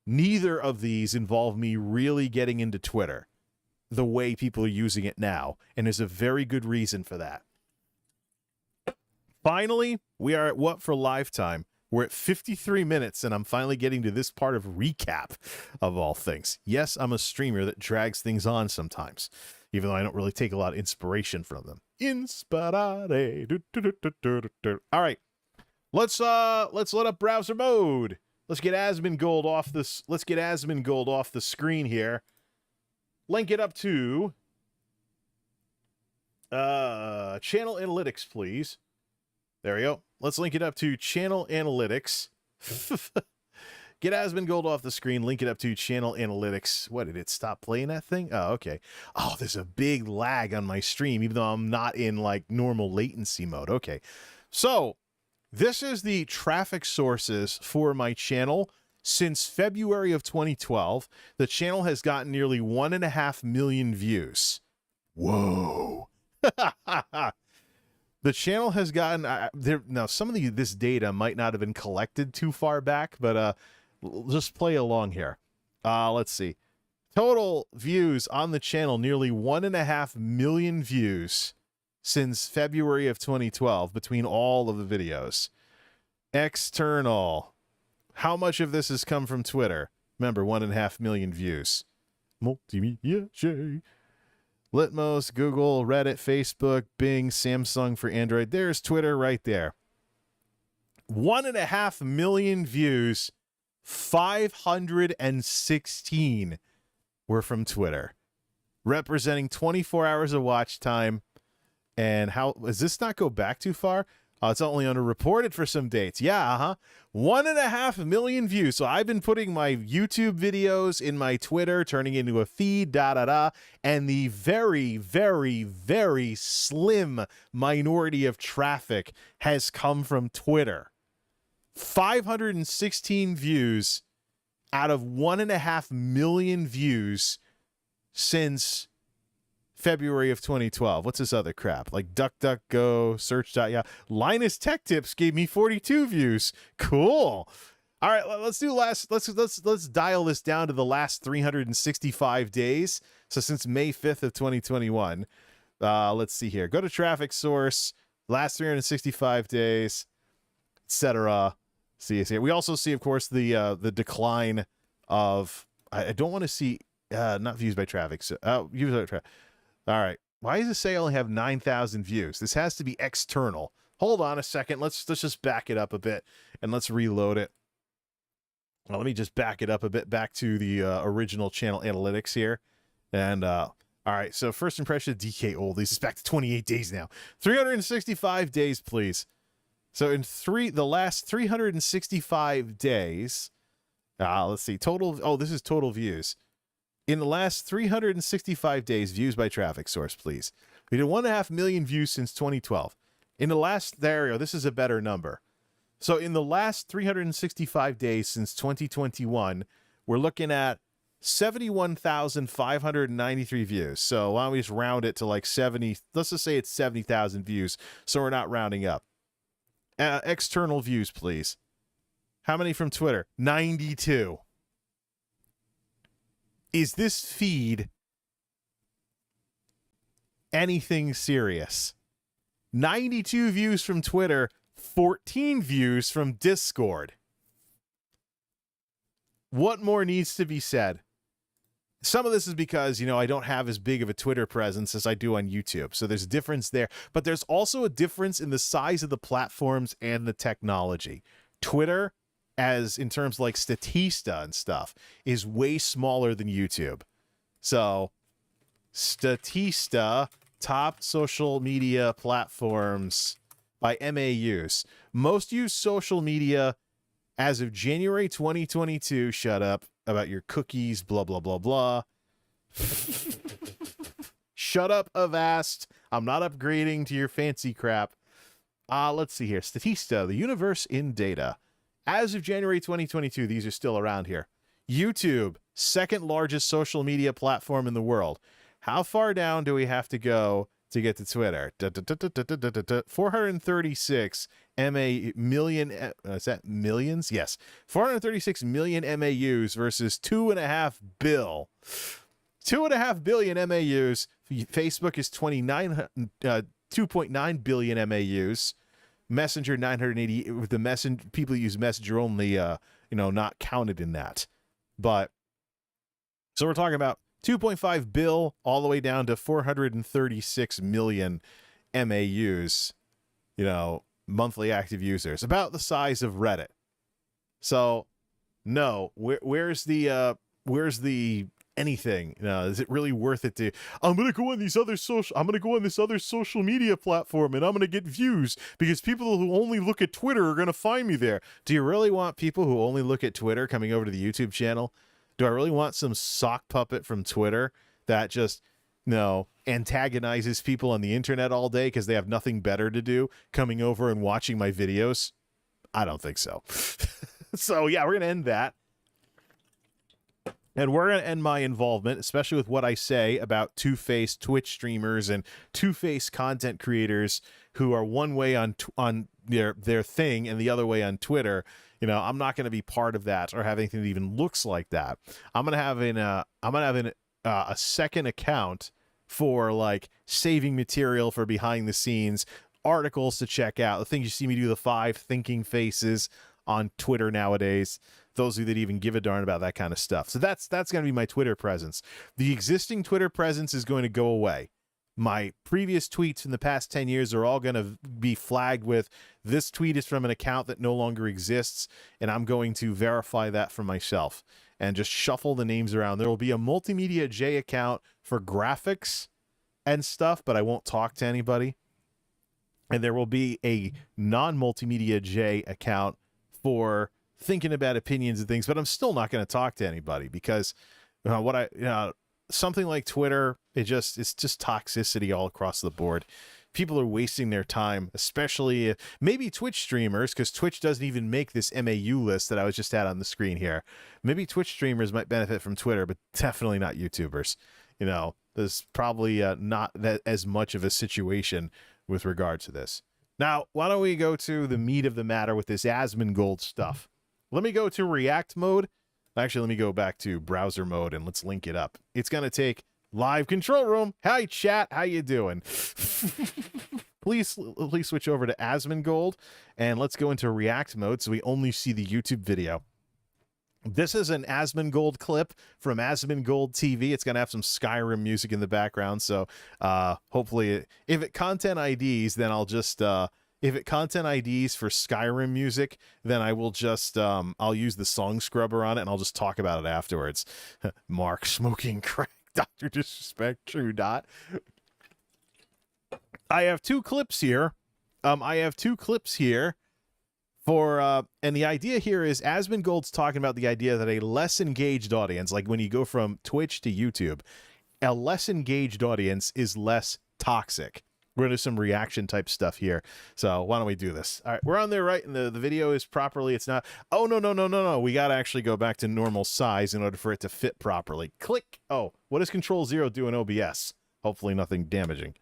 Neither of these involve me really getting into Twitter the way people are using it now, and there's a very good reason for that. Finally, we are at What for Lifetime. We're at 53 minutes, and I'm finally getting to this part of recap of all things. Yes, I'm a streamer that drags things on sometimes, even though I don't really take a lot of inspiration from them. Inspirare. All right, let's let up browser mode. Let's get Asmongold off this. Let's get Asmongold off the screen here. Link it up to channel analytics, please. There we go. Let's link it up to channel analytics. Get Asmongold off the screen. Link it up to channel analytics. What, did it stop playing that thing? Oh, okay. Oh, there's a big lag on my stream, even though I'm not in like normal latency mode. Okay. So this is the traffic sources for my channel. Since February of 2012, the channel has gotten nearly 1.5 million views. Whoa. The channel has gotten now some of this data might not have been collected too far back, but just play along here. Let's see. Total views on the channel, nearly 1.5 million views since February of 2012 between all of the videos. External. How much of this has come from Twitter? Remember, 1.5 million views. MultimediaJay. Litmos, Google, Reddit, Facebook, Bing, Samsung for Android. There's Twitter right there. 1.5 million views. 516 were from Twitter, representing 24 hours of watch time. And how does this not go back too far? It's only underreported for some dates. Yeah, 1.5 million views. So I've been putting my YouTube videos in my Twitter, turning into a feed, and the very, very, very slim minority of traffic has come from Twitter. 516 views out of 1.5 million views since February of 2012. What's this other crap? Like DuckDuckGo, Search.yeah. Linus Tech Tips gave me 42 views. Cool. All right, let's dial this down to the last 365 days. So since May 5th of 2021. Let's see here. Go to traffic source, last 365 days, etc. See us here. We also see, of course, the decline of. I don't want to see not views by traffic. So views by traffic. All right. Why does it say I only have 9,000 views? This has to be external. Hold on a second. Let's just back it up a bit and let's reload it. Well, let me just back it up a bit back to the original channel analytics here. And all right. So first impression of DK Oldies is back to 28 days now. 365 days, please. So in the last 365 days, let's see, total, this is total views. In the last 365 days, views by traffic source, please. We did 1.5 million views since 2012. In the last, there you go, this is a better number. So in the last 365 days since 2021, we're looking at 71,593 views. So why don't we just round it to like 70, let's just say it's 70,000 views, so we're not rounding up. External views, please. How many from Twitter? 92. Is this feed anything serious? 92 views from Twitter, 14 views from Discord. What more needs to be said? Some of this is because, I don't have as big of a Twitter presence as I do on YouTube. So there's a difference there. But there's also a difference in the size of the platforms and the technology. Twitter, as in terms like Statista and stuff, is way smaller than YouTube. So Statista, top social media platforms by MAUs. Most use social media as of January 2022. Shut up about your cookies, blah, blah, blah, blah. Shut up, Avast. I'm not upgrading to your fancy crap. Let's see here. Statista, the universe in data. As of January 2022, these are still around here. YouTube, second largest social media platform in the world. How far down do we have to go to get to Twitter? 436 million. Is that millions? Yes. 436 million MAUs versus 2.5 billion. 2.5 billion MAUs. Facebook is 2.9 billion MAUs. Messenger 980. With the people use Messenger only, not counted in that. But so we're talking about 2.5 bill all the way down to 436 million MAUs, monthly active users, about the size of Reddit. So no, where's the anything? Is it really worth it to, I'm going to go on this other social media platform and I'm going to get views because people who only look at Twitter are going to find me there. Do you really want people who only look at Twitter coming over to the YouTube channel? Do I really want some sock puppet from Twitter that just, antagonizes people on the internet all day because they have nothing better to do coming over and watching my videos? I don't think so. So yeah, we're going to end that. And we're going to end my involvement, especially with what I say about two-faced Twitch streamers and two-faced content creators who are one way on their thing and the other way on Twitter. I'm not going to be part of that or have anything that even looks like that. I'm going to have a second account for like saving material for behind the scenes, articles to check out, the things you see me do, the 5 thinking faces on Twitter nowadays. Those of you that even give a darn about that kind of stuff. So that's going to be my Twitter presence. The existing Twitter presence is going to go away. My previous tweets in the past 10 years are all going to be flagged with, this tweet is from an account that no longer exists, and I'm going to verify that for myself and just shuffle the names around. There will be a MultimediaJay account for graphics and stuff, but I won't talk to anybody. And there will be a non-MultimediaJay account for thinking about opinions and things, but I'm still not going to talk to anybody because something like Twitter, it's just toxicity all across the board. People are wasting their time, especially maybe Twitch streamers, because Twitch doesn't even make this MAU list that I was just at on the screen here. Maybe Twitch streamers might benefit from Twitter, but definitely not YouTubers. There's probably not that as much of a situation with regard to this. Now, why don't we go to the meat of the matter with this Asmongold stuff? Let me go to React mode. Actually, let me go back to browser mode and let's link it up. It's going to take live control room. Hi, chat. How you doing? please switch over to Asmongold, and let's go into react mode so we only see the YouTube video. This is an Asmongold clip from Asmongold TV. It's going to have some Skyrim music in the background, so hopefully, if it content IDs, then I'll just, if it content IDs for Skyrim music, then I will just, I'll use the song scrubber on it, and I'll just talk about it afterwards. Mark smoking crack, Dr. Disrespect, True Dot. I have two clips here. For and the idea here is Asmongold's talking about the idea that a less engaged audience, like when you go from Twitch to YouTube, a less engaged audience is less toxic. We're gonna do some reaction type stuff here. So why don't we do this? All right, we're on there, right? And the video is properly, it's not, oh no. We gotta actually go back to normal size in order for it to fit properly. Click. Oh, what does Control-0 do in OBS? Hopefully nothing damaging.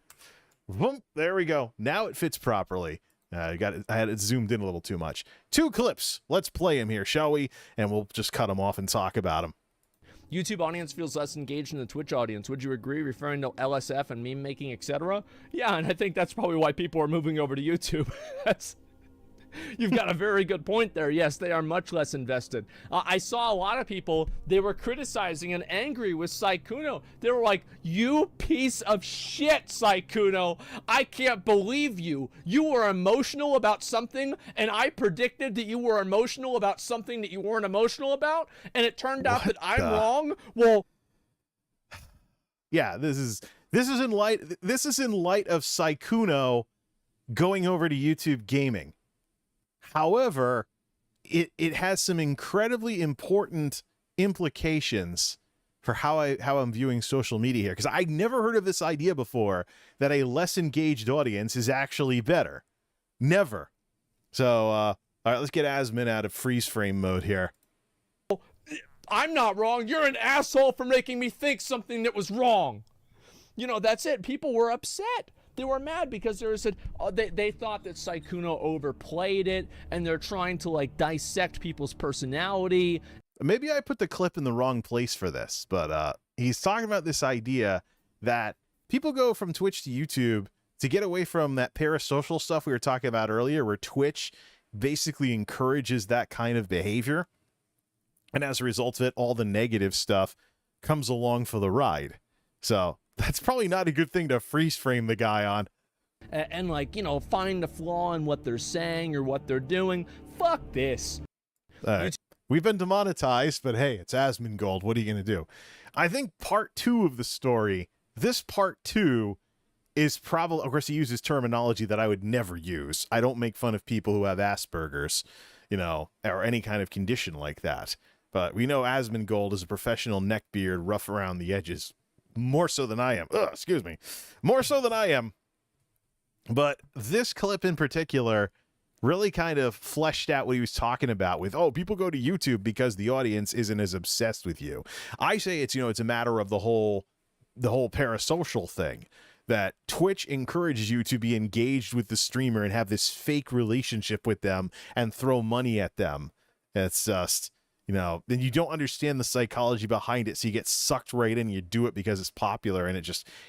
Boom, there we go. Now it fits properly. I had it zoomed in a little too much. Two clips. Let's play them here, shall we? And we'll just cut them off and talk about them. YouTube audience feels less engaged than the Twitch audience. Would you agree, referring to LSF and meme making, etc.? Yeah, and I think that's probably why people are moving over to YouTube. You've got a very good point there. Yes, they are much less invested. I saw a lot of people, they were criticizing and angry with Sykkuno. They were like, you piece of shit, Sykkuno. I can't believe you. You were emotional about something, and I predicted that you were emotional about something that you weren't emotional about, and it turned out that I'm wrong. Well, yeah, this is in light of Sykkuno going over to YouTube gaming. However, it has some incredibly important implications for how I'm viewing social media here, because I never heard of this idea before that a less engaged audience is actually better. Never. So, all right, let's get Asmon out of freeze frame mode here. I'm not wrong. You're an asshole for making me think something that was wrong. You know, that's it. People were upset. They were mad because there was they thought that Sykkuno overplayed it, and they're trying to like dissect people's personality. Maybe I put the clip in the wrong place for this, but he's talking about this idea that people go from Twitch to YouTube to get away from that parasocial stuff we were talking about earlier, where Twitch basically encourages that kind of behavior. And as a result of it, all the negative stuff comes along for the ride. So that's probably not a good thing to freeze frame the guy on. And like, you know, find the flaw in what they're saying or what they're doing. Fuck this. We've been demonetized, but hey, it's Asmongold. What are you going to do? I think part 2 of the story, this part 2 is probably, of course, he uses terminology that I would never use. I don't make fun of people who have Asperger's, you know, or any kind of condition like that. But we know Asmongold is a professional neckbeard, rough around the edges. More so than I am. Excuse me. More so than I am. But this clip in particular really kind of fleshed out what he was talking about with, oh, people go to YouTube because the audience isn't as obsessed with you. I say it's, you know, it's a matter of the whole parasocial thing, that Twitch encourages you to be engaged with the streamer and have this fake relationship with them and throw money at them. It's just, you know, then you don't understand the psychology behind it, so you get sucked right in, you do it because it's popular, and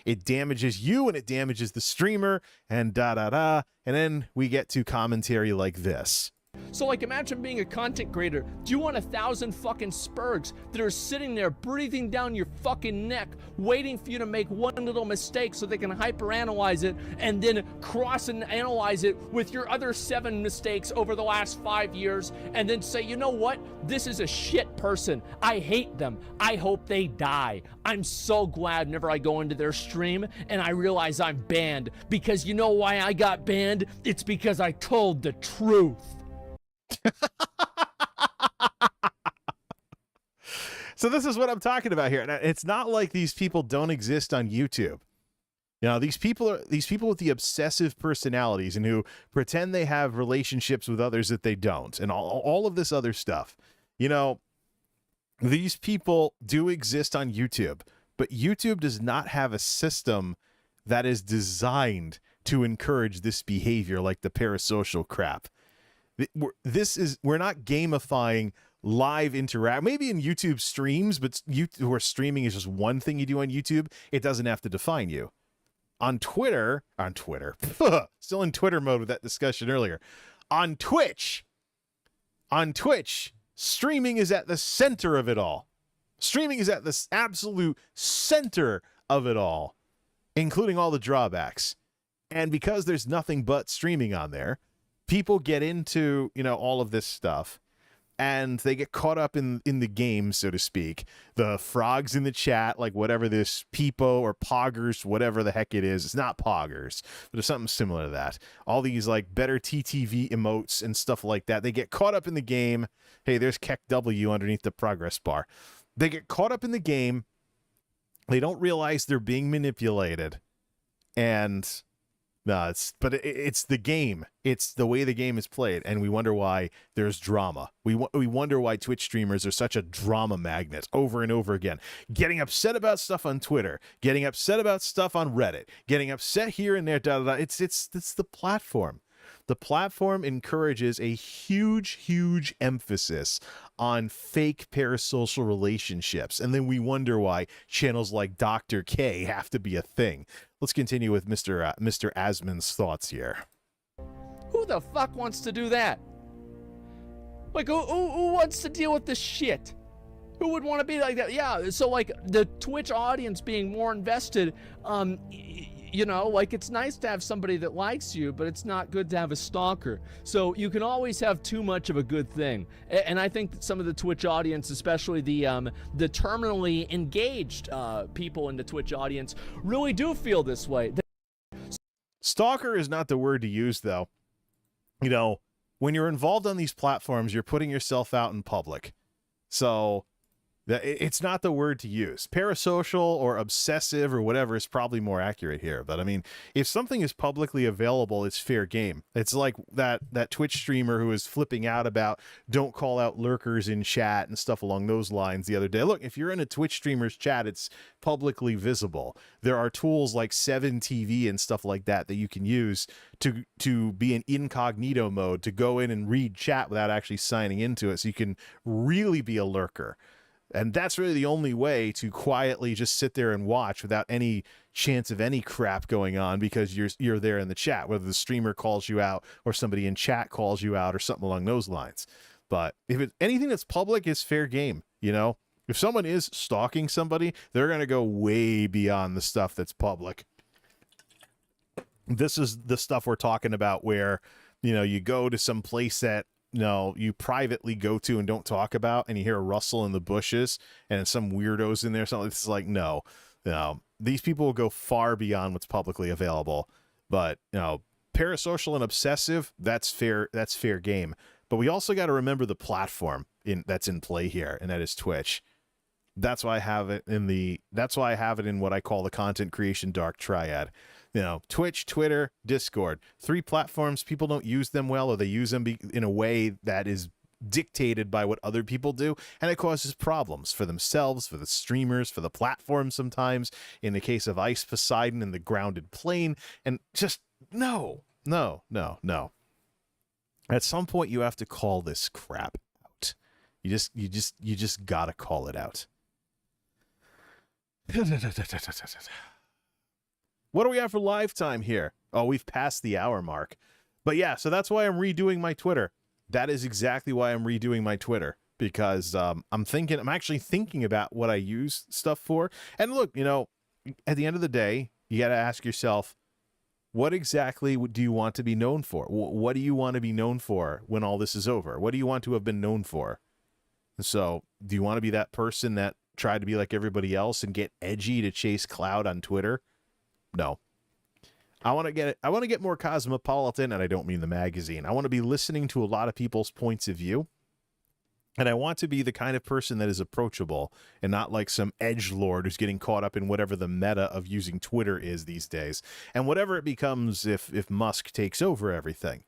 it damages you and it damages the streamer, and and then we get to commentary like this. So like, imagine being a content creator. Do you want 1,000 fucking spurgs that are sitting there breathing down your fucking neck, waiting for you to make one little mistake so they can hyperanalyze it and then cross and analyze it with your other 7 mistakes over the last 5 years, and then say, you know what? This is a shit person. I hate them. I hope they die. I'm so glad whenever I go into their stream and I realize I'm banned, because you know why I got banned? It's because I told the truth. So this is what I'm talking about here. It's not like these people don't exist on YouTube. You know, these people with the obsessive personalities and who pretend they have relationships with others that they don't, and all of this other stuff. You know, these people do exist on YouTube, but YouTube does not have a system that is designed to encourage this behavior, like the parasocial crap. We're not gamifying live interact. Maybe in YouTube streams, but you who are streaming is just one thing you do on YouTube. It doesn't have to define you. On Twitter, still in Twitter mode with that discussion earlier. On Twitch, streaming is at the center of it all. Streaming is at the absolute center of it all, including all the drawbacks. And because there's nothing but streaming on there, people get into, all of this stuff, and they get caught up in the game, so to speak. The frogs in the chat, like whatever this Peepo or Poggers, whatever the heck it is. It's not Poggers, but it's something similar to that. All these like better TTV emotes and stuff like that. They get caught up in the game. Hey, there's Keck W underneath the progress bar. They get caught up in the game. They don't realize they're being manipulated. And no, it's the game. It's the way the game is played, and we wonder why there's drama. We wonder why Twitch streamers are such a drama magnet over and over again. Getting upset about stuff on Twitter, getting upset about stuff on Reddit, getting upset here and there. It's the platform. The platform encourages a huge emphasis on fake parasocial relationships, and then we wonder why channels like Dr. K have to be a thing. Let's continue with Mr. Asmon's thoughts here. Who the fuck wants to do that? Like, who wants to deal with this shit? Who would want to be like that? Yeah, so like the Twitch audience being more invested, like it's nice to have somebody that likes you, but it's not good to have a stalker. So you can always have too much of a good thing. And I think that some of the Twitch audience, especially the terminally engaged people in the Twitch audience, really do feel this way. Stalker is not the word to use, though. When you're involved on these platforms, you're putting yourself out in public. So it's not the word to use. Parasocial or obsessive or whatever is probably more accurate here. But I mean, if something is publicly available, it's fair game. It's like that Twitch streamer who was flipping out about don't call out lurkers in chat and stuff along those lines the other day. Look, if you're in a Twitch streamer's chat, it's publicly visible. There are tools like 7TV and stuff like that you can use to be in incognito mode, to go in and read chat without actually signing into it. So you can really be a lurker. And that's really the only way to quietly just sit there and watch without any chance of any crap going on, because you're there in the chat, whether the streamer calls you out or somebody in chat calls you out or something along those lines. But if anything that's public is fair game, If someone is stalking somebody, they're going to go way beyond the stuff that's public. This is the stuff we're talking about where, you go to some place that you privately go to and don't talk about, and you hear a rustle in the bushes and some weirdos in there. Something. It's like, no, these people will go far beyond what's publicly available. But, parasocial and obsessive, that's fair game. But we also got to remember the platform that's in play here, and that is Twitch. That's why I have it in what I call the content creation dark triad. Twitch, Twitter, Discord, 3 platforms. People don't use them well, or they use them in a way that is dictated by what other people do, and it causes problems for themselves, for the streamers, for the platform sometimes, in the case of Ice Poseidon and the grounded plane. And just no. At some point you have to call this crap out. You just gotta call it out. What do we have for live time here? Oh, we've passed the hour mark. But yeah, so that's why I'm redoing my Twitter. That is exactly why I'm redoing my Twitter, because I'm actually thinking about what I use stuff for. And look, at the end of the day, you got to ask yourself, what exactly do you want to be known for? What do you want to be known for when all this is over? What do you want to have been known for? So do you want to be that person that tried to be like everybody else and get edgy to chase clout on Twitter? No. I want to get more cosmopolitan, and I don't mean the magazine. I want to be listening to a lot of people's points of view, and I want to be the kind of person that is approachable and not like some edgelord who's getting caught up in whatever the meta of using Twitter is these days, and whatever it becomes if Musk takes over everything.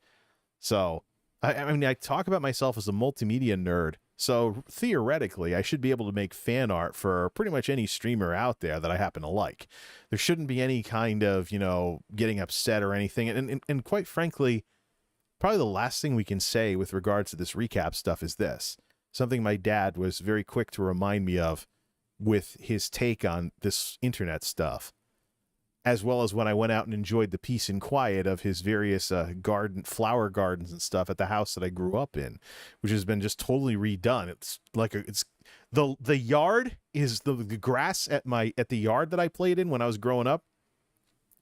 So, I talk about myself as a multimedia nerd. So theoretically, I should be able to make fan art for pretty much any streamer out there that I happen to like. There shouldn't be any kind of, getting upset or anything. And quite frankly, probably the last thing we can say with regards to this recap stuff is this. Something my dad was very quick to remind me of with his take on this internet stuff. as well as when I went out and enjoyed the peace and quiet of his various flower gardens and stuff at the house that I grew up in, which has been just totally redone. It's like the yard is the grass at the yard that I played in when I was growing up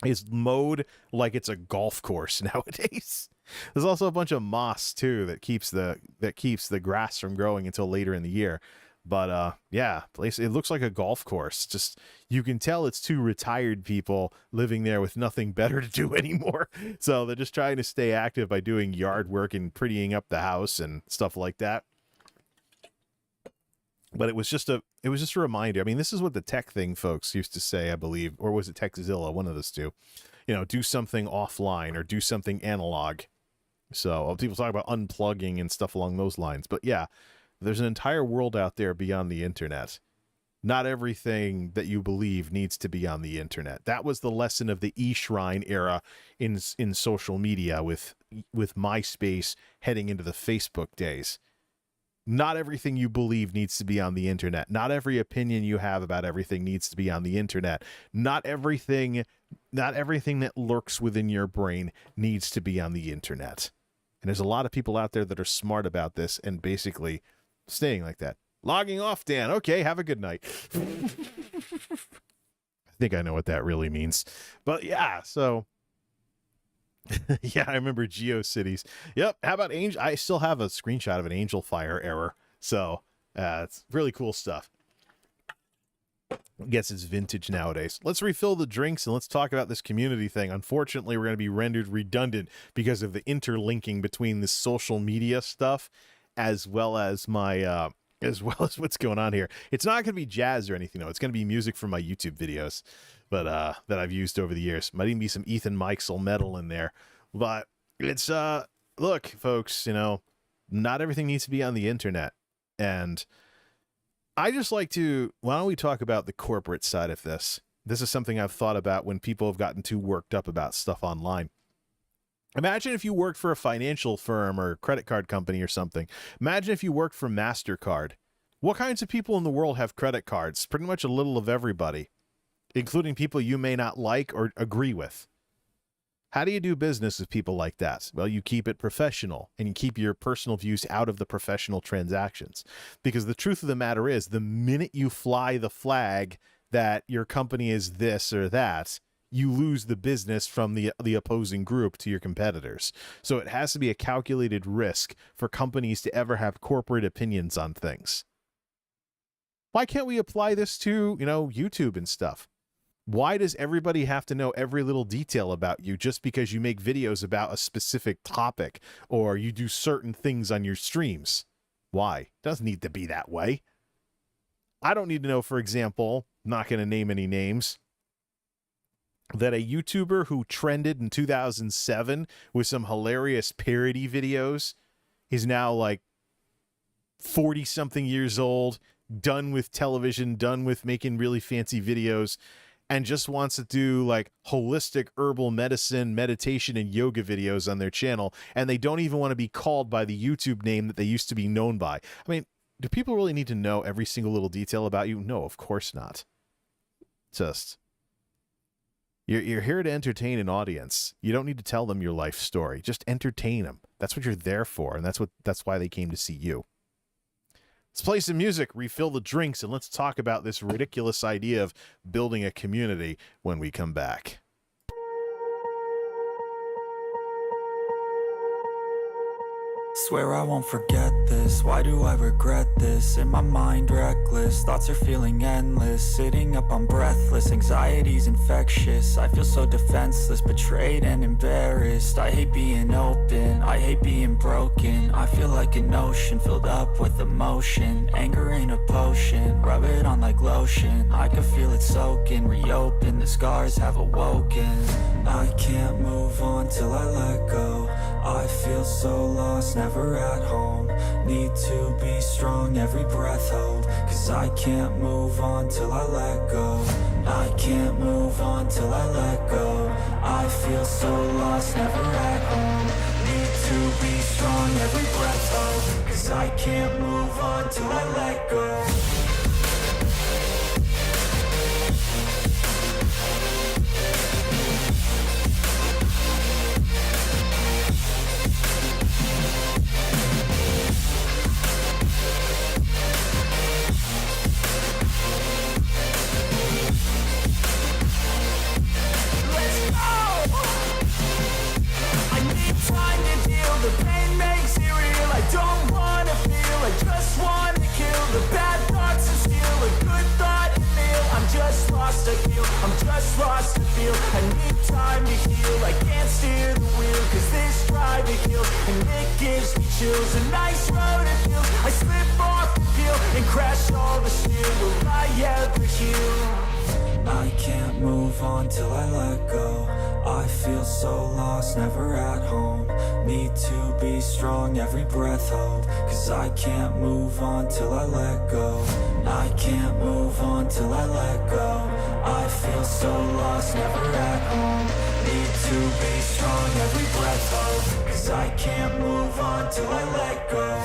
is mowed like it's a golf course nowadays. There's also a bunch of moss too that keeps the grass from growing until later in the year. But yeah, it looks like a golf course. Just, you can tell it's two retired people living there with nothing better to do anymore. So they're just trying to stay active by doing yard work and prettying up the house and stuff like that. But it was just a reminder. I mean, this is what the tech thing folks used to say, I believe, or was it Techzilla, one of those two. You know, do something offline or do something analog. So people talk about unplugging and stuff along those lines. But yeah, there's an entire world out there beyond the internet. Not everything that you believe needs to be on the internet. That was the lesson of the e-shrine era in social media with MySpace heading into the Facebook days. Not everything you believe needs to be on the internet. Not every opinion you have about everything needs to be on the internet. Not everything that lurks within your brain needs to be on the internet. And there's a lot of people out there that are smart about this and basically staying like that. Logging off, Dan. Okay, have a good night. I think I know what that really means. But yeah, so yeah, I remember GeoCities. Yep. How about Angel? I still have a screenshot of an Angel Fire error. So it's really cool stuff. I guess it's vintage nowadays. Let's refill the drinks and let's talk about this community thing. Unfortunately, we're going to be rendered redundant because of the interlinking between this social media stuff as well as my as well as what's going on here. It's not going to be jazz or anything, though. It's going to be music from my YouTube videos, but that I've used over the years. Might even be some Ethan Mikesell metal in there. But it's look, folks, you know, not everything needs to be on the internet. And I just like to, why don't we talk about the corporate side of this? This is something I've thought about when people have gotten too worked up about stuff online. Imagine if you worked for a financial firm or a credit card company or something. Imagine if you worked for MasterCard. What kinds of people in the world have credit cards? Pretty much a little of everybody, including people you may not like or agree with. How do you do business with people like that? Well, you keep it professional and you keep your personal views out of the professional transactions. Because the truth of the matter is, the minute you fly the flag that your company is this or that, you lose the business from the opposing group to your competitors. So it has to be a calculated risk for companies to ever have corporate opinions on things. Why can't we apply this to, you know, YouTube and stuff? Why does everybody have to know every little detail about you just because you make videos about a specific topic or you do certain things on your streams? Why? It doesn't need to be that way. I don't need to know, for example, not going to name any names, that a YouTuber who trended in 2007 with some hilarious parody videos is now like 40-something years old, done with television, done with making really fancy videos, and just wants to do like holistic herbal medicine, meditation, and yoga videos on their channel, and they don't even want to be called by the YouTube name that they used to be known by. I mean, do people really need to know every single little detail about you? No, of course not. Just... You're here to entertain an audience. You don't need to tell them your life story. Just entertain them. That's what you're there for, and that's why they came to see you. Let's play some music, refill the drinks, and let's talk about this ridiculous idea of building a community when we come back. Swear I won't forget this, why do I regret this? In my mind reckless, thoughts are feeling endless. Sitting up I'm breathless, anxiety's infectious. I feel so defenseless, betrayed and embarrassed. I hate being open, I hate being broken. I feel like an ocean filled up with emotion. Anger ain't a potion, rub it on like lotion. I can feel it soaking, reopen, the scars have awoken. I can't move on till I let go. I feel so lost, never at home. Need to be strong, every breath hold. Cause I can't move on till I let go. I can't move on till I let go. I feel so lost, never at home. Need to be strong, every breath hold. Cause I can't move on till I let go. across the field. I need time to heal, I can't steer the wheel, cause this driver heals, and it gives me chills. A nice road it feels, I slip off the peel and crash all the steel. Will I ever heal? I can't move on till I let go. I feel so lost, never at home. Need to be strong, every breath hold, cause I can't move on till I let go. I can't move on till I let go. I feel so lost, never at home. Need to be strong, every breath hold, cause I can't move on till I let go.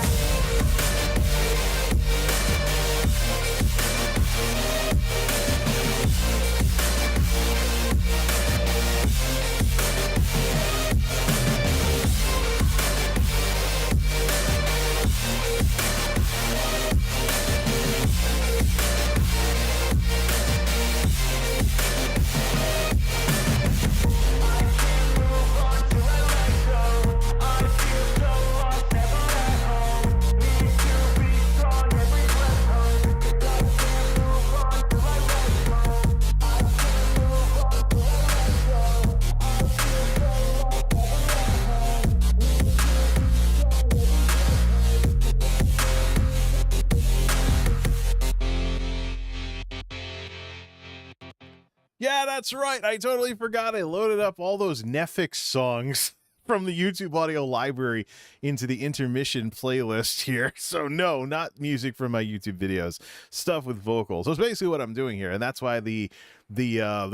Yeah, that's right. I totally forgot. I loaded up all those Neffex songs from the YouTube audio library into the intermission playlist here. So no, not music from my YouTube videos, stuff with vocals. So it's basically what I'm doing here, and that's why the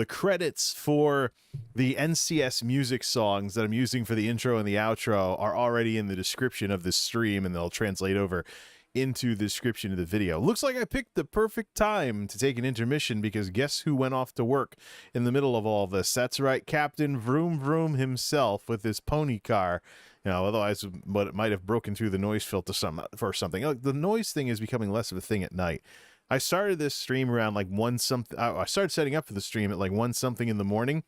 credits for the NCS music songs that I'm using for the intro and the outro are already in the description of this stream, and they'll translate over into the description of the video. Looks like I picked the perfect time to take an intermission, because guess who went off to work in the middle of all this? That's right, Captain Vroom Vroom himself with his pony car. You know, otherwise, but it might have broken through the noise filter for something. Look, the noise thing is becoming less of a thing at night. I started this stream around like I started setting up for the stream at like 1 something in the morning.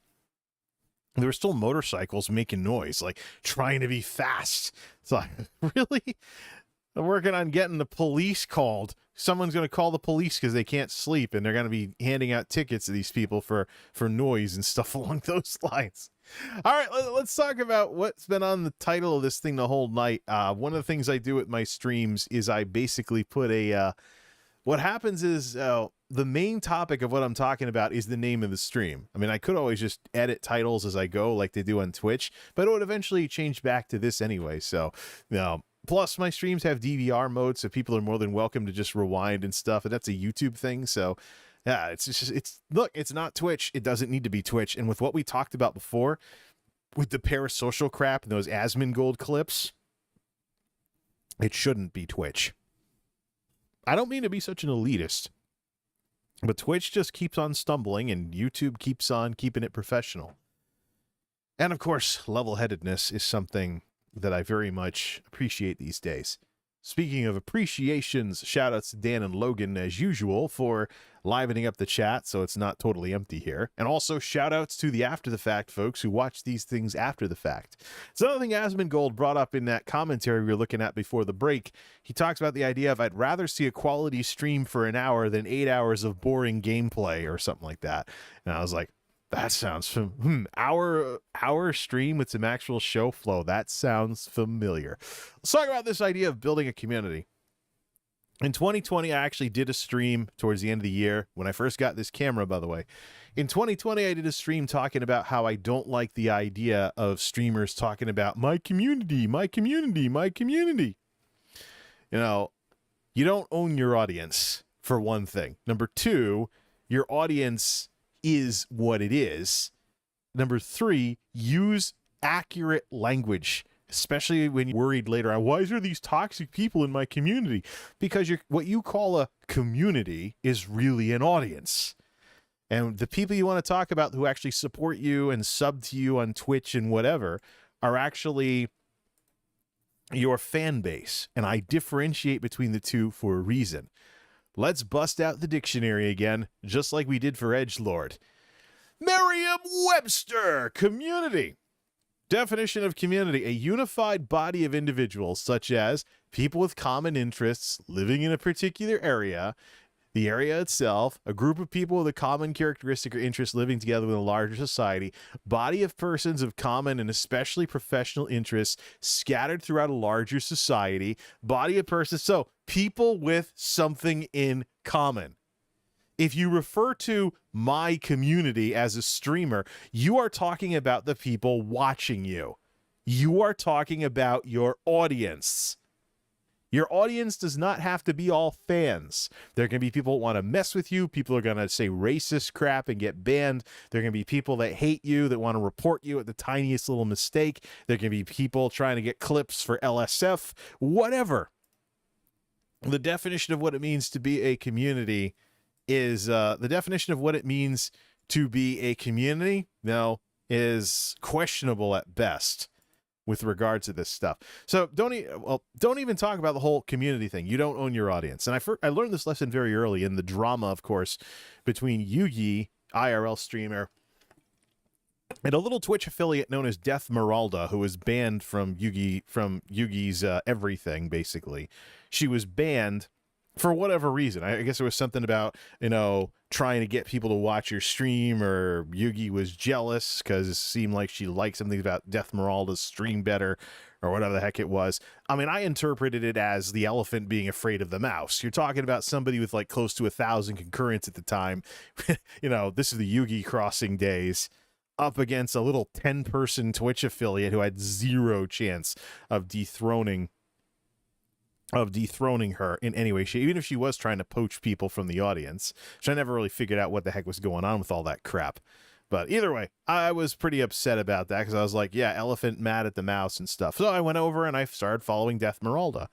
There were still motorcycles making noise, like trying to be fast. It's like, really? I'm working on getting the police called. Someone's going to call the police because they can't sleep, and they're going to be handing out tickets to these people for noise and stuff along those lines. All right, let's talk about what's been on the title of this thing the whole night. One of the things I do with my streams is I basically put what happens is the main topic of what I'm talking about is the name of the stream. I mean, I could always just edit titles as I go like they do on Twitch, but it would eventually change back to this anyway. So, plus, my streams have DVR mode, so people are more than welcome to just rewind and stuff, and that's a YouTube thing. So, yeah, look, it's not Twitch. It doesn't need to be Twitch. And with what we talked about before, with the parasocial crap and those Asmongold clips, it shouldn't be Twitch. I don't mean to be such an elitist, but Twitch just keeps on stumbling, and YouTube keeps on keeping it professional. And, of course, level-headedness is something that I very much appreciate these days. Speaking of appreciations, shout-outs to Dan and Logan, as usual, for livening up the chat so it's not totally empty here. And also shout-outs to the after-the-fact folks who watch these things after the fact. It's another thing Asmongold brought up in that commentary we were looking at before the break. He talks about the idea of, I'd rather see a quality stream for an hour than 8 hours of boring gameplay or something like that. And I was like, that sounds hour stream with some actual show flow. That sounds familiar. Let's talk about this idea of building a community. In 2020, I actually did a stream towards the end of the year when I first got this camera, by the way. In 2020, I did a stream talking about how I don't like the idea of streamers talking about my community, my community, my community. You know, you don't own your audience, for one thing. Number two, your audience is what it is. Number three, use accurate language, especially when you're worried later on, why is there these toxic people in my community? Because what you call a community is really an audience. And the people you want to talk about who actually support you and sub to you on Twitch and whatever are actually your fan base. And I differentiate between the two for a reason. Let's bust out the dictionary again, just like we did for Edgelord. Merriam-Webster, community. Definition of community: a unified body of individuals, such as people with common interests living in a particular area, The area itself, a group of people with a common characteristic or interest living together with a larger society, body of persons of common and especially professional interests scattered throughout a larger society, body of persons, so people with something in common. If you refer to my community as a streamer, you are talking about the people watching you. You are talking about your audience. Your audience does not have to be all fans. There can be people that want to mess with you. People are going to say racist crap and get banned. There can be people that hate you, that want to report you at the tiniest little mistake. There can be people trying to get clips for LSF, whatever. The definition of what it means to be a community is questionable at best with regard to this stuff. So don't even talk about the whole community thing. You don't own your audience. And I learned this lesson very early in the drama, of course, between Yugi, IRL streamer, and a little Twitch affiliate known as Death Meralda, who was banned from Yugi's everything, basically. She was banned for whatever reason. I guess it was something about, trying to get people to watch your stream, or Yugi was jealous because it seemed like she liked something about Death Meralda's stream better, or whatever the heck it was. I mean, I interpreted it as the elephant being afraid of the mouse. You're talking about somebody with like close to 1,000 concurrents at the time. This is the Yugi crossing days, up against a little 10-person Twitch affiliate who had zero chance of dethroning her in any way, even if she was trying to poach people from the audience, which I never really figured out what the heck was going on with all that crap. But either way, I was pretty upset about that, because I was like, yeah, elephant mad at the mouse and stuff. So I went over and I started following Death Meralda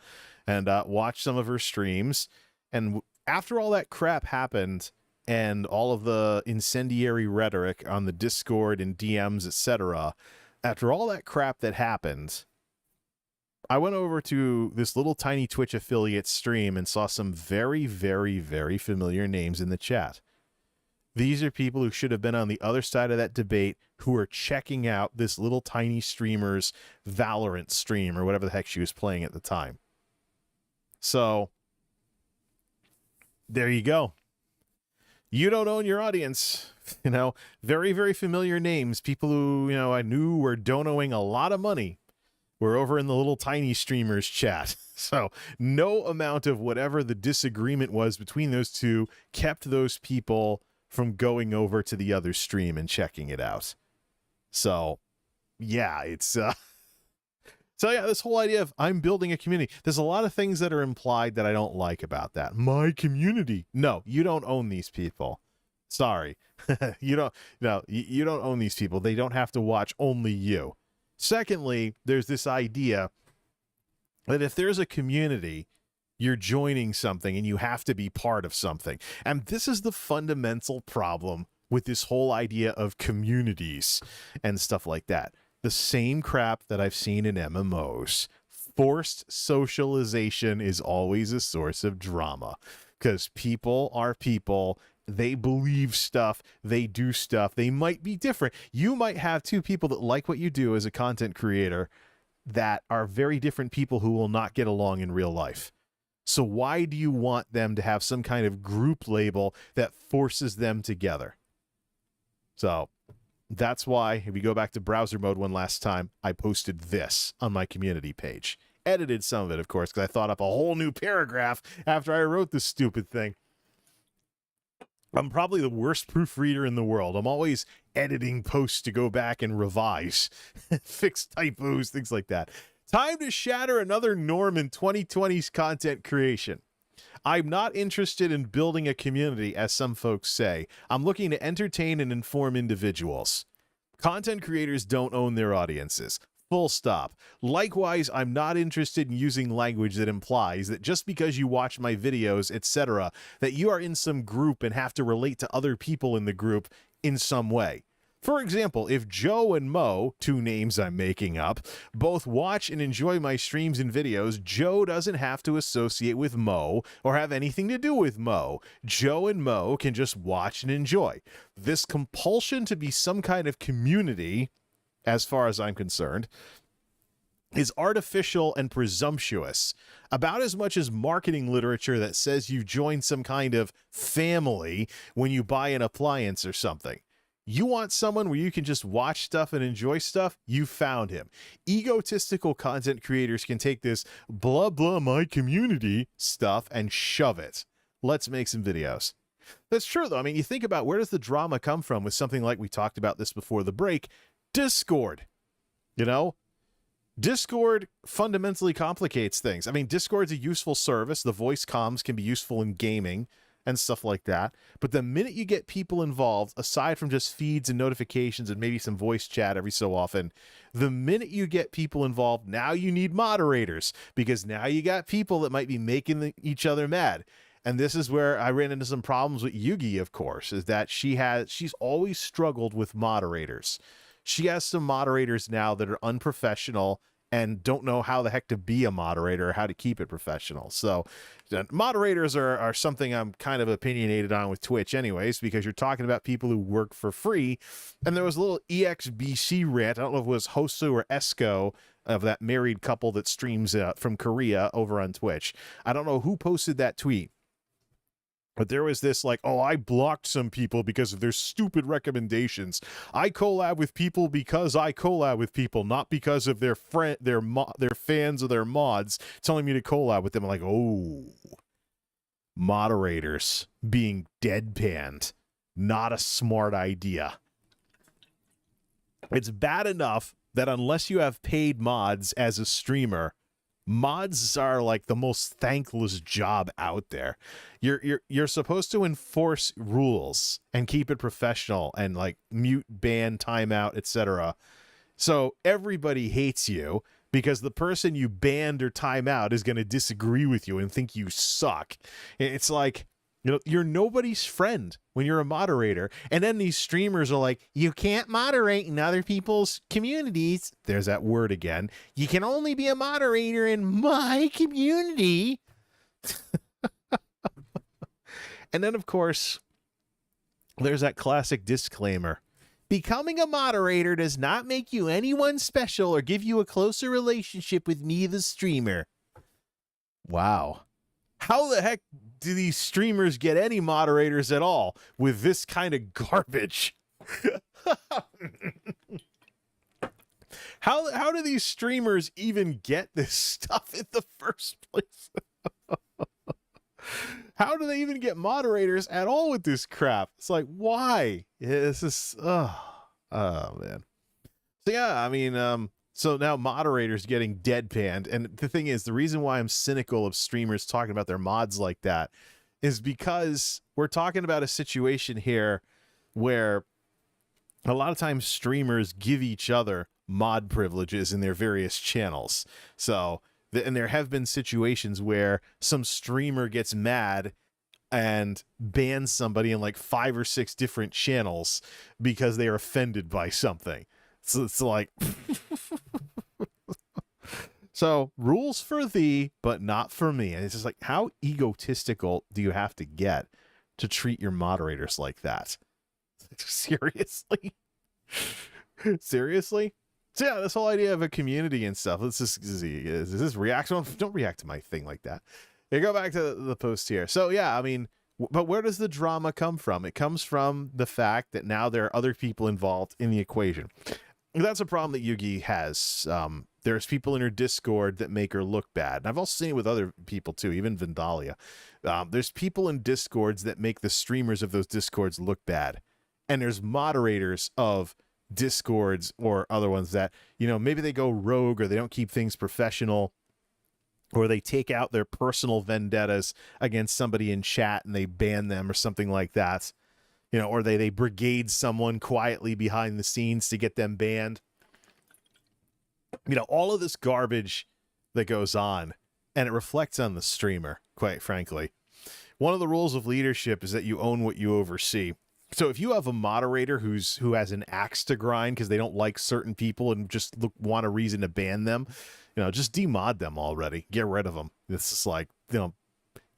and watched some of her streams. And after all that crap happened and all of the incendiary rhetoric on the Discord and DMs, etc., after all that crap that happened, I went over to this little tiny Twitch affiliate stream and saw some very, very, very familiar names in the chat. These are people who should have been on the other side of that debate, who are checking out this little tiny streamer's Valorant stream, or whatever the heck she was playing at the time. So, there you go. You don't own your audience. Very, very familiar names. People who, I knew were donoing a lot of money. We're over in the little tiny streamers chat. So no amount of whatever the disagreement was between those two kept those people from going over to the other stream and checking it out. So yeah, it's this whole idea of I'm building a community. There's a lot of things that are implied that I don't like about that. My community. No, you don't own these people. Sorry. You don't own these people. They don't have to watch only you. Secondly, there's this idea that if there's a community, you're joining something and you have to be part of something. And this is the fundamental problem with this whole idea of communities and stuff like that. The same crap that I've seen in MMOs. Forced socialization is always a source of drama, because people are people. They believe stuff. They do stuff. They might be different. You might have two people that like what you do as a content creator that are very different people who will not get along in real life. So why do you want them to have some kind of group label that forces them together? So that's why, if we go back to browser mode one last time, I posted this on my community page. Edited some of it, of course, because I thought up a whole new paragraph after I wrote this stupid thing. I'm probably the worst proofreader in the world. I'm always editing posts to go back and revise, fix typos, things like that. Time to shatter another norm in 2020's content creation. I'm not interested in building a community, as some folks say. I'm looking to entertain and inform individuals. Content creators don't own their audiences. Full stop. Likewise, I'm not interested in using language that implies that just because you watch my videos, etc., that you are in some group and have to relate to other people in the group in some way. For example, if Joe and Mo, two names I'm making up, both watch and enjoy my streams and videos, Joe doesn't have to associate with Mo or have anything to do with Mo. Joe and Mo can just watch and enjoy. This compulsion to be some kind of community, as far as I'm concerned, is artificial and presumptuous, about as much as marketing literature that says you join some kind of family when you buy an appliance or something. You want someone where you can just watch stuff and enjoy stuff? You found him. Egotistical content creators can take this blah blah my community stuff and shove it. Let's make some videos. That's true though. I mean, you think about, where does the drama come from with something like, we talked about this before the break, Discord. You know? Discord fundamentally complicates things. I mean, Discord's a useful service. The voice comms can be useful in gaming and stuff like that. But the minute you get people involved, aside from just feeds and notifications and maybe some voice chat every so often, the minute you get people involved, now you need moderators, because now you got people that might be making each other mad. And this is where I ran into some problems with Yugi, of course, is that she's always struggled with moderators. She has some moderators now that are unprofessional and don't know how the heck to be a moderator or how to keep it professional. So moderators are something I'm kind of opinionated on with Twitch anyways, because you're talking about people who work for free. And there was a little EXBC rant. I don't know if it was Hosu or Esco, of that married couple that streams from Korea over on Twitch. I don't know who posted that tweet. But there was this like, oh, I blocked some people because of their stupid recommendations. I collab with people because I collab with people, not because of their fans or their mods telling me to collab with them. I'm like, oh, moderators being deadpanned, not a smart idea. It's bad enough that unless you have paid mods as a streamer, mods are like the most thankless job out there. You're supposed to enforce rules and keep it professional and like mute, ban, timeout, etc. So everybody hates you because the person you banned or time out is going to disagree with you and think you suck. It's like, you know, you're nobody's friend when you're a moderator. And then these streamers are like, you can't moderate in other people's communities. There's that word again. You can only be a moderator in my community. And then, of course, there's that classic disclaimer. Becoming a moderator does not make you anyone special or give you a closer relationship with me, the streamer. Wow. How the heck do these streamers get any moderators at all with this kind of garbage? How do these streamers even get this stuff in the first place? How do they even get moderators at all with this crap? It's like, why? This is, oh man. So yeah, I mean, so now moderators getting deadpanned. And the thing is, the reason why I'm cynical of streamers talking about their mods like that is because we're talking about a situation here where a lot of times streamers give each other mod privileges in their various channels. So, and there have been situations where some streamer gets mad and bans somebody in like 5 or 6 different channels because they are offended by something. So it's like, so rules for thee, but not for me. And it's just like, how egotistical do you have to get to treat your moderators like that? Seriously? Seriously? So yeah, this whole idea of a community and stuff. Let's just see. Is this reaction? Don't react to my thing like that. Yeah, go back to the post here. So yeah, I mean, but where does the drama come from? It comes from the fact that now there are other people involved in the equation. That's a problem that Yugi has. There's people in her Discord that make her look bad. And I've also seen it with other people too, even Vandalia. There's people in Discords that make the streamers of those Discords look bad. And there's moderators of Discords or other ones that, you know, maybe they go rogue or they don't keep things professional, or they take out their personal vendettas against somebody in chat and they ban them or something like that. You know, or they brigade someone quietly behind the scenes to get them banned. You know, all of this garbage that goes on, and it reflects on the streamer, quite frankly. One of the rules of leadership is that you own what you oversee. So if you have a moderator who has an axe to grind because they don't like certain people and just want a reason to ban them, you know, just demod them already. Get rid of them. It's just like, you know,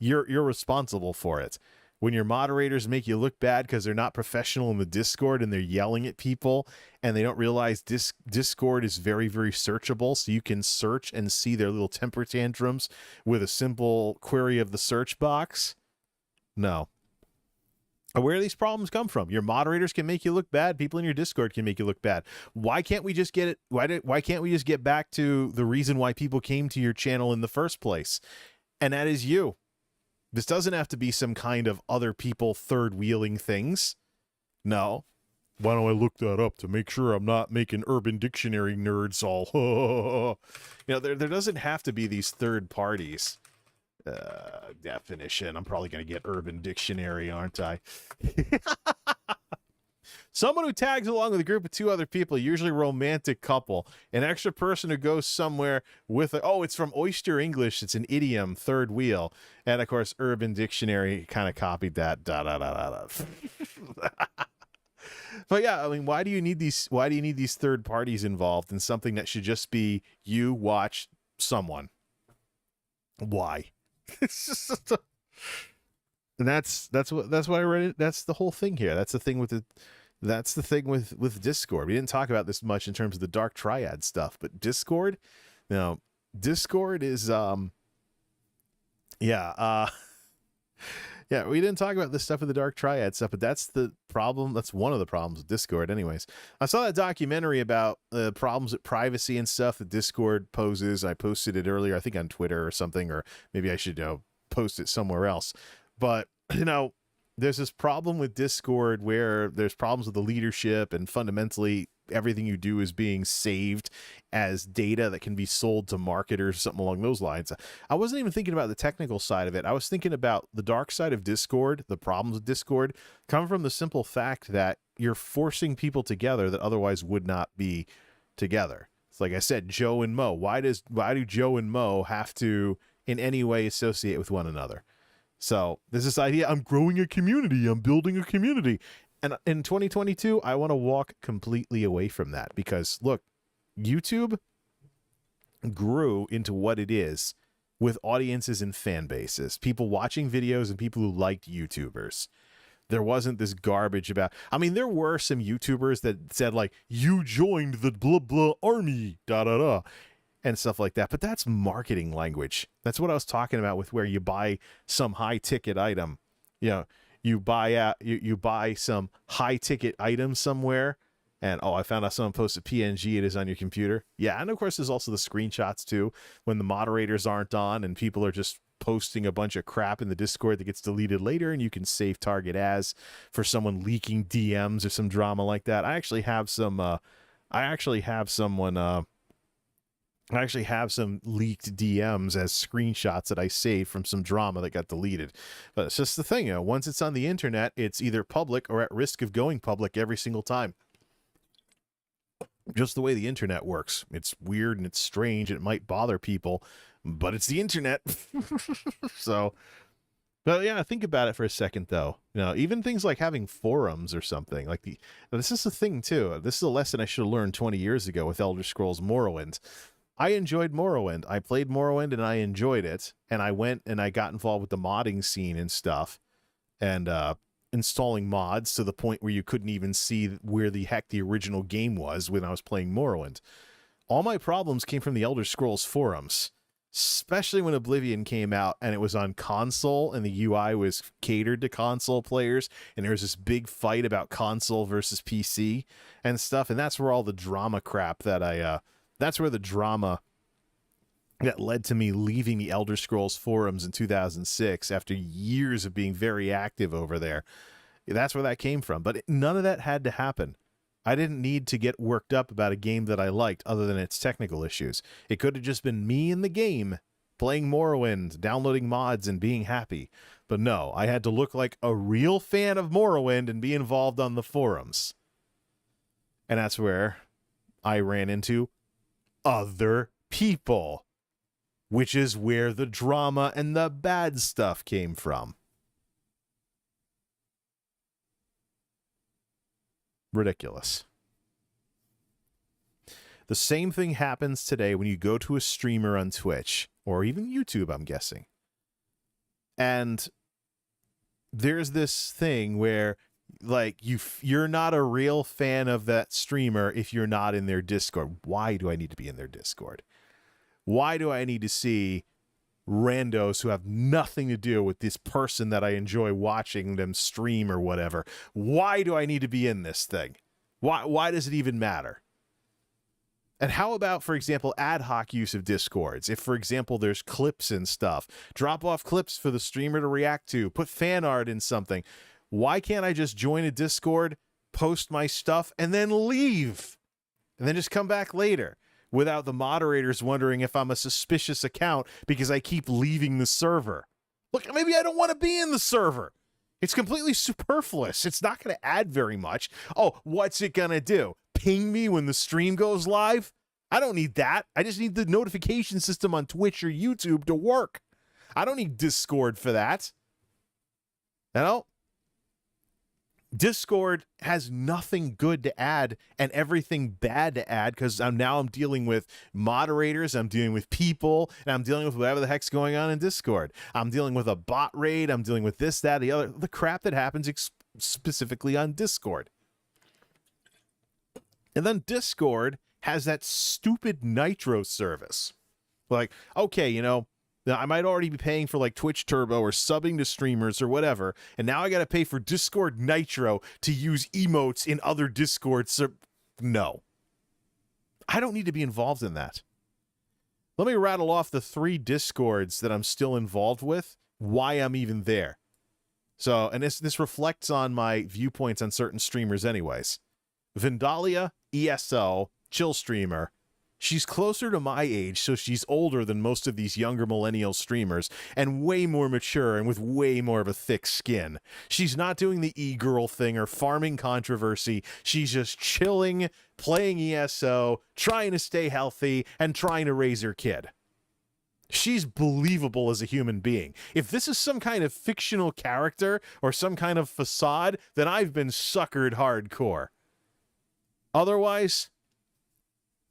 you're responsible for it. When your moderators make you look bad because they're not professional in the Discord and they're yelling at people and they don't realize Discord is very, very searchable. So you can search and see their little temper tantrums with a simple query of the search box. No. Where do these problems come from? Your moderators can make you look bad. People in your Discord can make you look bad. Why can't we just get it? Why can't we just get back to the reason why people came to your channel in the first place? And that is you. This doesn't have to be some kind of other people third wheeling things. No. Why don't I look that up to make sure I'm not making Urban Dictionary nerds all? There doesn't have to be these third parties. Definition. I'm probably going to get Urban Dictionary, aren't I? Someone who tags along with a group of two other people, usually a romantic couple. An extra person who goes somewhere with it's from Oyster English. It's an idiom, third wheel. And of course, Urban Dictionary kind of copied that. But yeah, I mean, why do you need these third parties involved in something that should just be you watch someone? Why? It's just and that's why I read it. That's the whole thing here. That's the thing with Discord. We didn't talk about this much in terms of the Dark Triad stuff, but Discord, Discord is yeah, we didn't talk about this stuff with the Dark Triad stuff, but that's the problem. That's one of the problems with Discord. Anyways, I saw that documentary about the problems with privacy and stuff that Discord poses. I posted it earlier, I think on Twitter or something, or maybe I should post it somewhere else. But, there's this problem with Discord where there's problems with the leadership, and fundamentally everything you do is being saved as data that can be sold to marketers, something along those lines. I wasn't even thinking about the technical side of it. I was thinking about the dark side of Discord. The problems with Discord come from the simple fact that you're forcing people together that otherwise would not be together. It's like I said, Joe and Mo. Why do Joe and Mo have to in any way associate with one another? So there's this idea, I'm growing a community, I'm building a community. And in 2022, I want to walk completely away from that because, look, YouTube grew into what it is with audiences and fan bases, people watching videos and people who liked YouTubers. There wasn't this garbage about, I mean, there were some YouTubers that said, like, you joined the blah, blah army, da-da-da, and stuff like that. But that's marketing language. That's what I was talking about with where you buy some high ticket item. You buy some high ticket item somewhere and I found out someone posted PNG, it is on your computer. Yeah, and of course there's also the screenshots too when the moderators aren't on and people are just posting a bunch of crap in the Discord that gets deleted later, and you can save target as for someone leaking DMs or some drama like that. I actually have some leaked DMs as screenshots that I saved from some drama that got deleted. But it's just the thing, once it's on the internet, it's either public or at risk of going public every single time. Just the way the internet works. It's weird and it's strange. It might bother people, but it's the internet. So, but yeah, think about it for a second though. Even things like having forums or something like this is the thing too. This is a lesson I should have learned 20 years ago with Elder Scrolls Morrowind. I enjoyed Morrowind. I played Morrowind and I enjoyed it. And I went and I got involved with the modding scene and stuff and installing mods to the point where you couldn't even see where the heck the original game was when I was playing Morrowind. All my problems came from the Elder Scrolls forums, especially when Oblivion came out and it was on console and the UI was catered to console players. And there was this big fight about console versus PC and stuff. And that's where all the drama crap that's where the drama that led to me leaving the Elder Scrolls forums in 2006 after years of being very active over there. That's where that came from. But none of that had to happen. I didn't need to get worked up about a game that I liked other than its technical issues. It could have just been me in the game, playing Morrowind, downloading mods, and being happy. But no, I had to look like a real fan of Morrowind and be involved on the forums. And that's where I ran into other people, which is where the drama and the bad stuff came from. Ridiculous. The same thing happens today when you go to a streamer on Twitch or even YouTube, I'm guessing. And there's this thing where like you're not a real fan of that streamer if you're not in their Discord. Why do I need to be in their Discord? Why do I need to see randos who have nothing to do with this person that I enjoy watching them stream or whatever? Why do I need to be in this thing? Why does it even matter? And how about, for example, ad hoc use of Discords? If, for example, there's clips and stuff, drop off clips for the streamer to react to, put fan art in something. Why can't I just join a Discord, post my stuff, and then leave? And then just come back later without the moderators wondering if I'm a suspicious account because I keep leaving the server. Look, maybe I don't want to be in the server. It's completely superfluous. It's not going to add very much. Oh, what's it going to do? Ping me when the stream goes live? I don't need that. I just need the notification system on Twitch or YouTube to work. I don't need Discord for that. You know? Discord has nothing good to add and everything bad to add because I'm dealing with moderators, I'm dealing with people, and I'm dealing with whatever the heck's going on in Discord. I'm dealing with a bot raid, I'm dealing with this, that, the other, the crap that happens specifically on Discord. And then Discord has that stupid Nitro service. Like, okay, you know, I might already be paying for like Twitch Turbo or subbing to streamers or whatever, and now I got to pay for Discord Nitro to use emotes in other Discords. No. I don't need to be involved in that. Let me rattle off the 3 Discords that I'm still involved with, why I'm even there. So, and this reflects on my viewpoints on certain streamers anyways. Vindalia, ESO, chill streamer. She's closer to my age, so she's older than most of these younger millennial streamers, and way more mature and with way more of a thick skin. She's not doing the e-girl thing or farming controversy. She's just chilling, playing ESO, trying to stay healthy, and trying to raise her kid. She's believable as a human being. If this is some kind of fictional character or some kind of facade, then I've been suckered hardcore. Otherwise,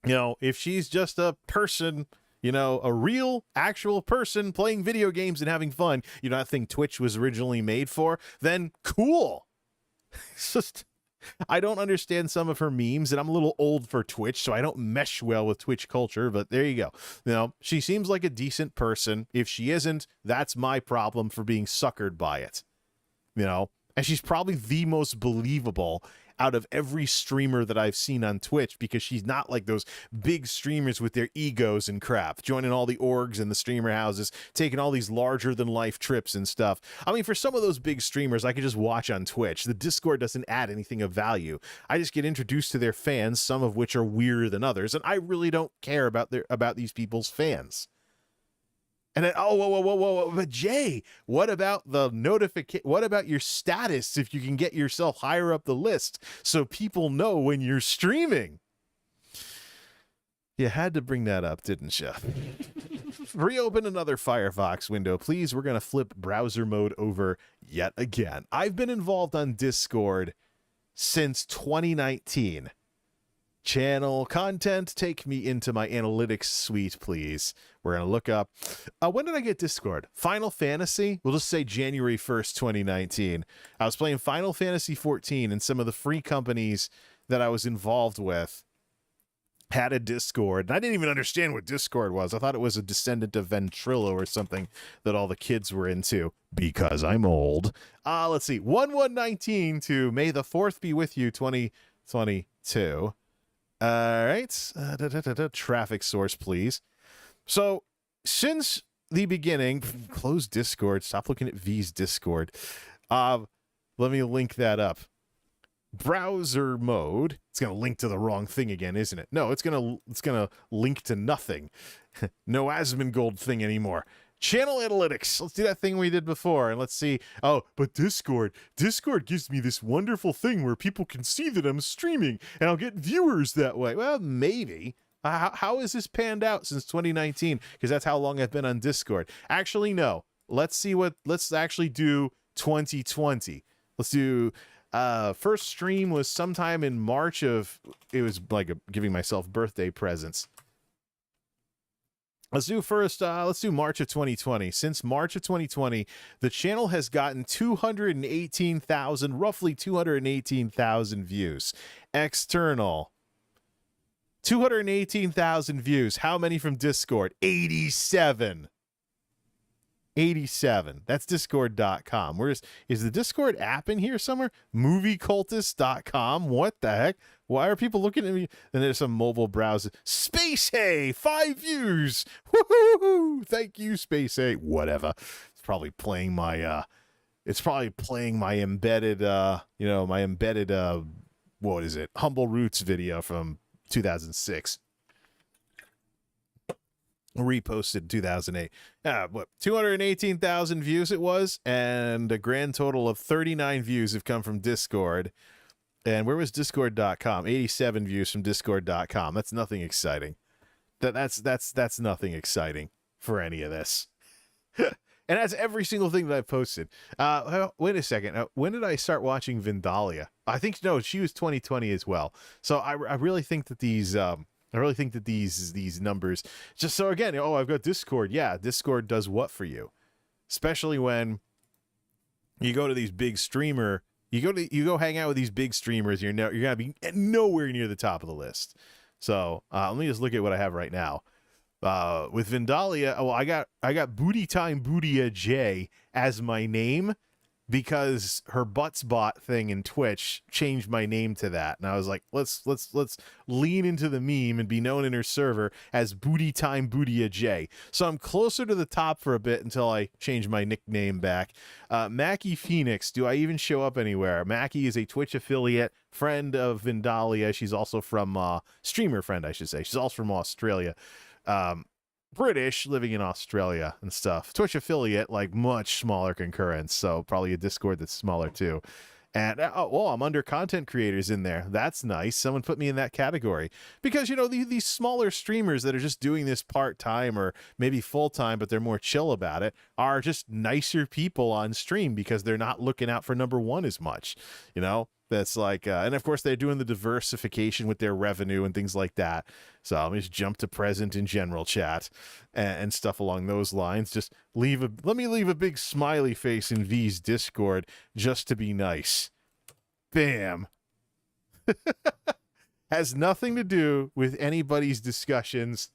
you know, if she's just a person, you know, a real, actual person playing video games and having fun, you know, I think Twitch was originally made for, then cool. It's just, I don't understand some of her memes, and I'm a little old for Twitch, so I don't mesh well with Twitch culture, but there you go. You know, she seems like a decent person. If she isn't, that's my problem for being suckered by it. You know, and she's probably the most believable out of every streamer that I've seen on Twitch, because she's not like those big streamers with their egos and crap, joining all the orgs and the streamer houses, taking all these larger than life trips and stuff. I mean, for some of those big streamers, I could just watch on Twitch. The Discord doesn't add anything of value. I just get introduced to their fans, some of which are weirder than others, and I really don't care about these people's fans. And then, oh, whoa, but Jay, what about the notification? What about your status if you can get yourself higher up the list so people know when you're streaming? You had to bring that up, didn't you? Reopen another Firefox window, please. We're going to flip browser mode over yet again. I've been involved on Discord since 2019. Channel content, take me into my analytics suite, please. We're going to look up. When did I get Discord? Final Fantasy? We'll just say January 1st, 2019. I was playing Final Fantasy 14, and some of the free companies that I was involved with had a Discord. And I didn't even understand what Discord was. I thought it was a descendant of Ventrilo or something that all the kids were into, because I'm old. Let's see. 1/1/19 to May the 4th be with you, 2022. All right, traffic source, please. So, since the beginning, close Discord. Stop looking at V's Discord. Let me link that up. Browser mode. It's gonna link to the wrong thing again, isn't it? No, it's gonna link to nothing. No Asmongold thing anymore. Channel analytics. Let's do that thing we did before, and let's see. Oh, but Discord gives me this wonderful thing where people can see that I'm streaming, and I'll get viewers that way. Well, maybe. How has this panned out since 2019? Because that's how long I've been on Discord. Actually, no. Let's actually do 2020. Let's do. First stream was sometime in March of. It was like giving myself birthday presents. Let's do first, let's do March of 2020. Since March of 2020, the channel has gotten 218,000, roughly 218,000 views. External, 218,000 views. How many from Discord? 87. 87. That's discord.com. Is the Discord app in here somewhere? Moviecultist.com. What the heck? Why are people looking at me? And there's some mobile browser. Space Hay, 5 views. Woohoo! Thank you, Space Hay. Whatever. It's probably playing my embedded what is it? Humble Roots video from 2006. Reposted in 2008. What, 218,000 views it was, and a grand total of 39 views have come from Discord. And where was discord.com? 87 views from discord.com. That's nothing exciting. That's nothing exciting for any of this. And that's every single thing that I've posted. Wait a second. When did I start watching Vindalia? I think, no, she was 2020 as well. So I really think that these numbers, just so again, I've got Discord. Yeah, Discord does what for you? Especially when you go to these big you go hang out with these big streamers, you're gonna be nowhere near the top of the list. So let me just look at what I have right now. With Vindalia, I got Booty Time MultimediaJay as my name, because her Buttsbot thing in Twitch changed my name to that. And I was like, let's lean into the meme and be known in her server as Booty Time MultimediaJay. So I'm closer to the top for a bit until I change my nickname back. Mackie Phoenix, do I even show up anywhere? Mackie is a Twitch affiliate, friend of Vindalia. She's also from, streamer friend, I should say. She's also from Australia. British, living in Australia and stuff. Twitch affiliate, like much smaller concurrence, so probably a Discord that's smaller too. And I'm under content creators in there. That's nice. Someone put me in that category, because these smaller streamers that are just doing this part-time or maybe full-time, but they're more chill about it, are just nicer people on stream because they're not looking out for number one as much. That's like, and of course they're doing the diversification with their revenue and things like that. So let me just jump to present in general chat and stuff along those lines. Just let me leave a big smiley face in V's Discord just to be nice. Bam. Has nothing to do with anybody's discussions,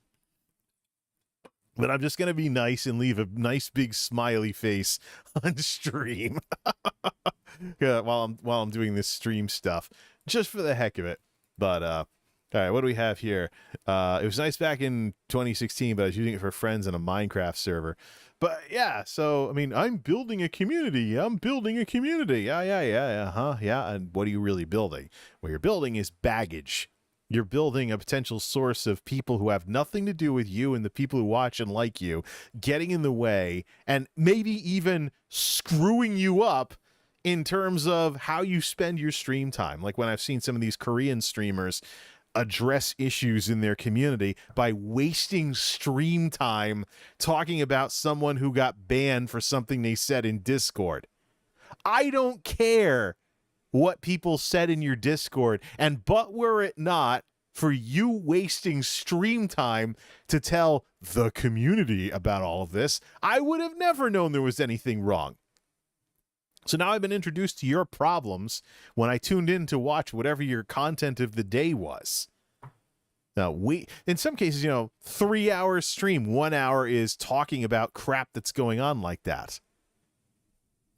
but I'm just going to be nice and leave a nice big smiley face on stream. while I'm doing this stream stuff, just for the heck of it. But all right, what do we have here? It was nice back in 2016, but I was using it for friends on a Minecraft server. But yeah, so I mean, I'm building a community. Yeah. And what are you really building? What you're building is baggage. You're building a potential source of people who have nothing to do with you and the people who watch and like you, getting in the way and maybe even screwing you up in terms of how you spend your stream time. Like when I've seen some of these Korean streamers address issues in their community by wasting stream time talking about someone who got banned for something they said in Discord. I don't care what people said in your Discord, but were it not for you wasting stream time to tell the community about all of this, I would have never known there was anything wrong. So now I've been introduced to your problems when I tuned in to watch whatever your content of the day was. Now, in some cases, 3 hours stream, 1 hour is talking about crap that's going on like that.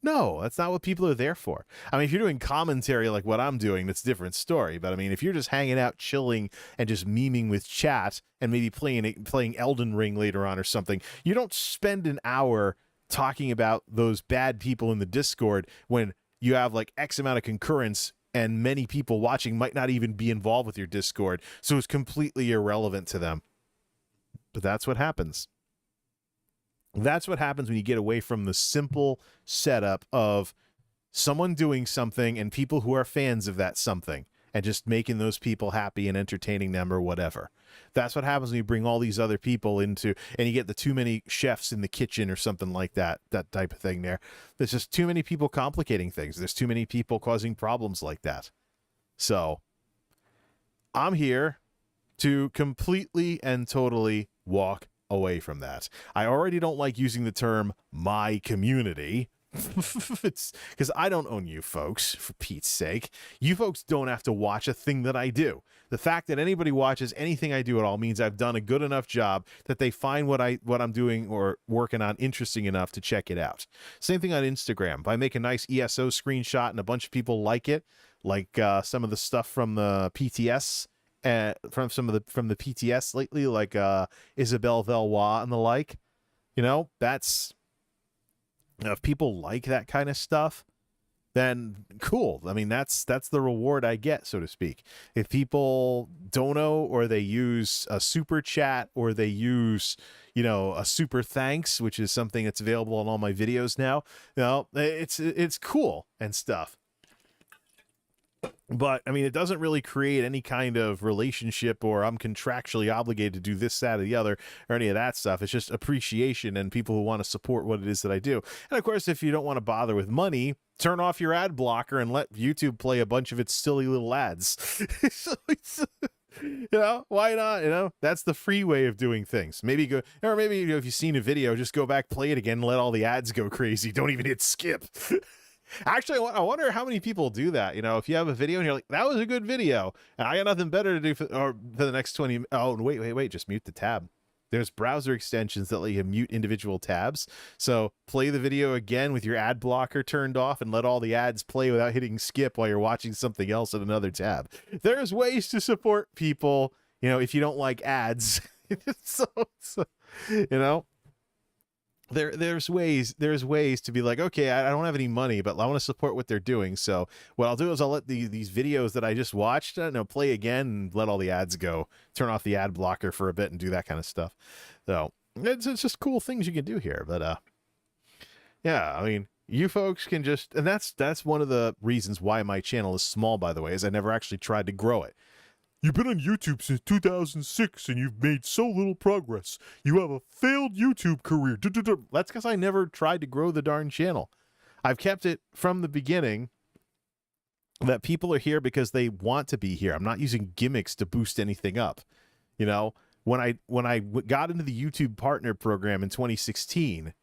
No, that's not what people are there for. I mean, if you're doing commentary like what I'm doing, that's a different story. But I mean, if you're just hanging out, chilling, and just memeing with chat and maybe playing Elden Ring later on or something, you don't spend an hour talking about those bad people in the Discord when you have like X amount of concurrence and many people watching might not even be involved with your Discord, so it's completely irrelevant to them. But that's what happens. That's what happens when you get away from the simple setup of someone doing something and people who are fans of that something and just making those people happy and entertaining them or whatever. That's what happens when you bring all these other people into, and you get the too many chefs in the kitchen or something like that type of thing there. There's just too many people complicating things. There's too many people causing problems like that. So I'm here to completely and totally walk away from that. I already don't like using the term my community. It's because I don't own you folks, for Pete's sake. You folks don't have to watch a thing that I do. The fact that anybody watches anything I do at all means I've done a good enough job that they find what I'm doing or working on interesting enough to check it out. Same thing on Instagram. If I make a nice ESO screenshot and a bunch of people like it, like some of the stuff from the PTS, from the PTS lately, like Isabelle Valois and the like, that's, if people like that kind of stuff, then cool. I mean, that's the reward I get, so to speak. If people dono, or they use a super chat, or they use, a super thanks, which is something that's available on all my videos now, it's cool and stuff. But, I mean, it doesn't really create any kind of relationship, or I'm contractually obligated to do this, that, or the other, or any of that stuff. It's just appreciation and people who want to support what it is that I do. And, of course, if you don't want to bother with money, turn off your ad blocker and let YouTube play a bunch of its silly little ads. So why not? That's the free way of doing things. Maybe go, or maybe, if you've seen a video, just go back, play it again, and let all the ads go crazy. Don't even hit skip. Actually, I wonder how many people do that. If you have a video and you're like, that was a good video, and I got nothing better to do for the next 20. Oh, wait, just mute the tab. There's browser extensions that let you mute individual tabs. So play the video again with your ad blocker turned off and let all the ads play without hitting skip while you're watching something else in another tab. There's ways to support people, if you don't like ads. so There's ways to be like, okay, I don't have any money, but I want to support what they're doing. So what I'll do is I'll let these videos that I just watched, play again and let all the ads go, turn off the ad blocker for a bit and do that kind of stuff. So it's just cool things you can do here. But yeah, I mean, you folks can just, and that's one of the reasons why my channel is small, by the way, is I never actually tried to grow it. You've been on YouTube since 2006 and you've made so little progress. You have a failed YouTube career. That's because I never tried to grow the darn channel. I've kept it from the beginning that people are here because they want to be here. I'm not using gimmicks to boost anything up. When I got into the YouTube Partner Program in 2016,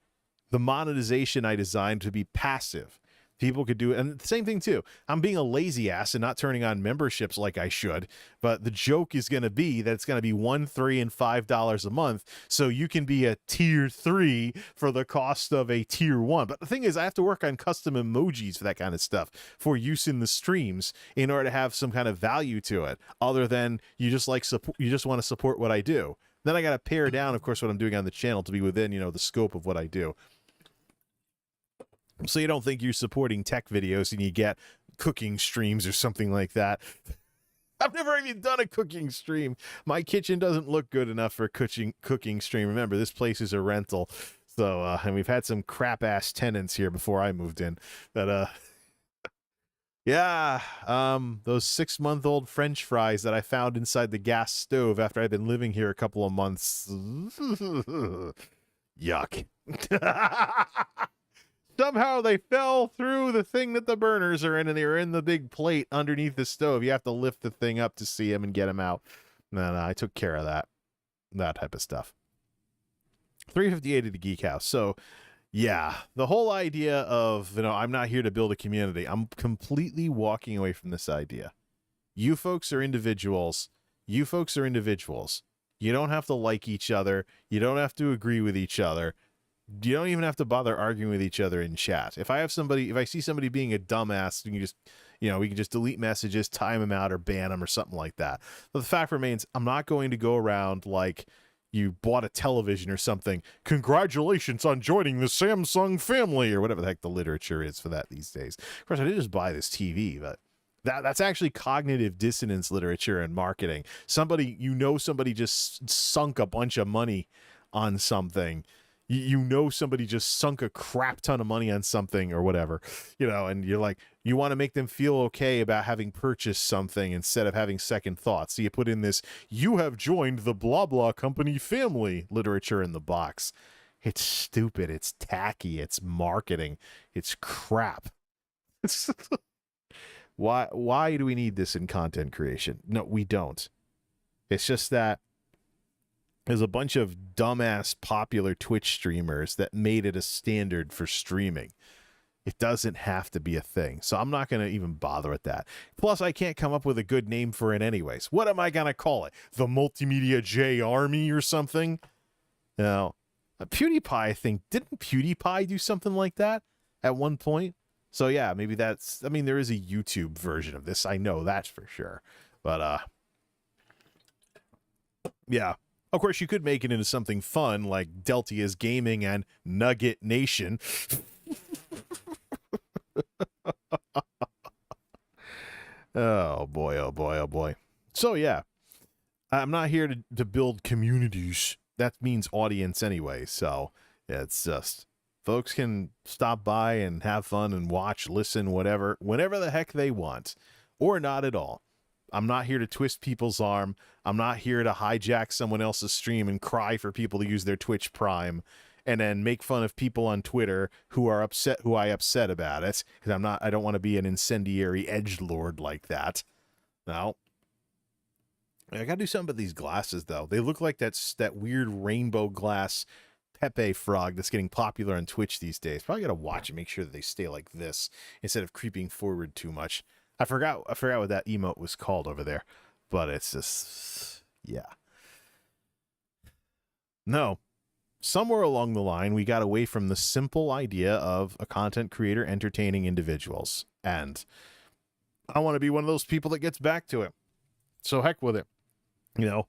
the monetization I designed to be passive. People could do it. And the same thing, too. I'm being a lazy ass and not turning on memberships like I should. But the joke is going to be that it's going to be $1, $3, and $5 a month. So you can be a tier 3 for the cost of a tier 1. But the thing is, I have to work on custom emojis for that kind of stuff for use in the streams in order to have some kind of value to it. Other than you just want to support what I do. Then I got to pare down, of course, what I'm doing on the channel to be within, the scope of what I do. So you don't think you're supporting tech videos and you get cooking streams or something like that. I've never even done a cooking stream. My kitchen doesn't look good enough for a cooking stream. Remember, this place is a rental. So, and we've had some crap-ass tenants here before I moved in. But, yeah, those 6-month-old French fries that I found inside the gas stove after I'd been living here a couple of months. Yuck. Somehow they fell through the thing that the burners are in, and they were in the big plate underneath the stove. You have to lift the thing up to see them and get them out. No, I took care of that type of stuff. 358 at the Geek House. So, yeah, the whole idea of, I'm not here to build a community. I'm completely walking away from this idea. You folks are individuals. You don't have to like each other. You don't have to agree with each other. You don't even have to bother arguing with each other in chat. If I see somebody being a dumbass, we can just delete messages, time them out, or ban them or something like that. But the fact remains, I'm not going to go around like you bought a television or something. Congratulations on joining the Samsung family, or whatever the heck the literature is for that these days. Of course, I did just buy this TV, but that's actually cognitive dissonance literature and marketing. Somebody just sunk a bunch of money on something. Somebody just sunk a crap ton of money on something or whatever, and you're like, you want to make them feel okay about having purchased something instead of having second thoughts. So you put in this, you have joined the blah blah company family literature in the box. It's stupid. It's tacky. It's marketing. It's crap. Why do we need this in content creation? No, we don't. It's just that There's a bunch of dumbass popular Twitch streamers that made it a standard for streaming. It doesn't have to be a thing. So I'm not going to even bother with that. Plus, I can't come up with a good name for it anyways. What am I going to call it? The MultimediaJay Army or something? Now, PewDiePie, I think, didn't PewDiePie do something like that at one point? So yeah, maybe that's, I mean, there is a YouTube version of this. I know that's for sure. But, yeah. Of course, you could make it into something fun like Deltia's Gaming and Nugget Nation. Oh boy, oh boy, oh boy. So yeah, I'm not here to build communities. That means audience anyway. So yeah, it's just folks can stop by and have fun and watch, listen, whatever, whenever the heck they want, or not at all. I'm not here to twist people's arm. I'm not here to hijack someone else's stream and cry for people to use their Twitch Prime and then make fun of people on Twitter who are upset, who I upset about it. Because I don't want to be an incendiary edgelord like that. No. I gotta do something about these glasses though. They look like that weird rainbow glass Pepe frog that's getting popular on Twitch these days. Probably gotta watch and make sure that they stay like this instead of creeping forward too much. I forgot what that emote was called over there, but it's just, yeah. No, somewhere along the line, we got away from the simple idea of a content creator entertaining individuals. And I want to be one of those people that gets back to it. So heck with it. You know,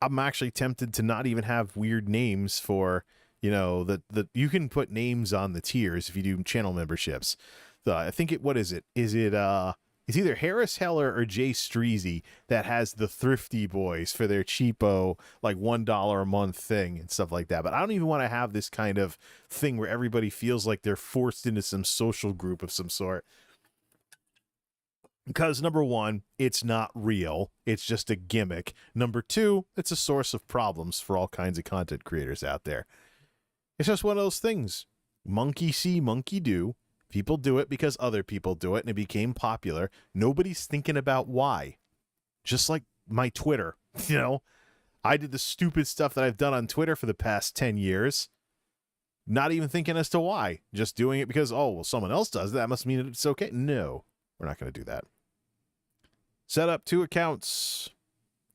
I'm actually tempted to not even have weird names for, you know, that you can put names on the tiers if you do channel memberships. I think what is it? It's either Harris Heller or Jay Streezy that has the Thrifty Boys for their cheapo, like $1 a month thing and stuff like that. But I don't even want to have this kind of thing where everybody feels like they're forced into some social group of some sort. Because number one, it's not real. It's just a gimmick. Number two, it's a source of problems for all kinds of content creators out there. It's just one of those things. Monkey see, monkey do. People do it because other people do it, and it became popular. Nobody's thinking about why. Just like my Twitter, you know? I did the stupid stuff that I've done on Twitter for the past 10 years. Not even thinking as to why. Just doing it because, oh, well, someone else does. That must mean it's okay. No, we're not going to do that. Set up 2 accounts.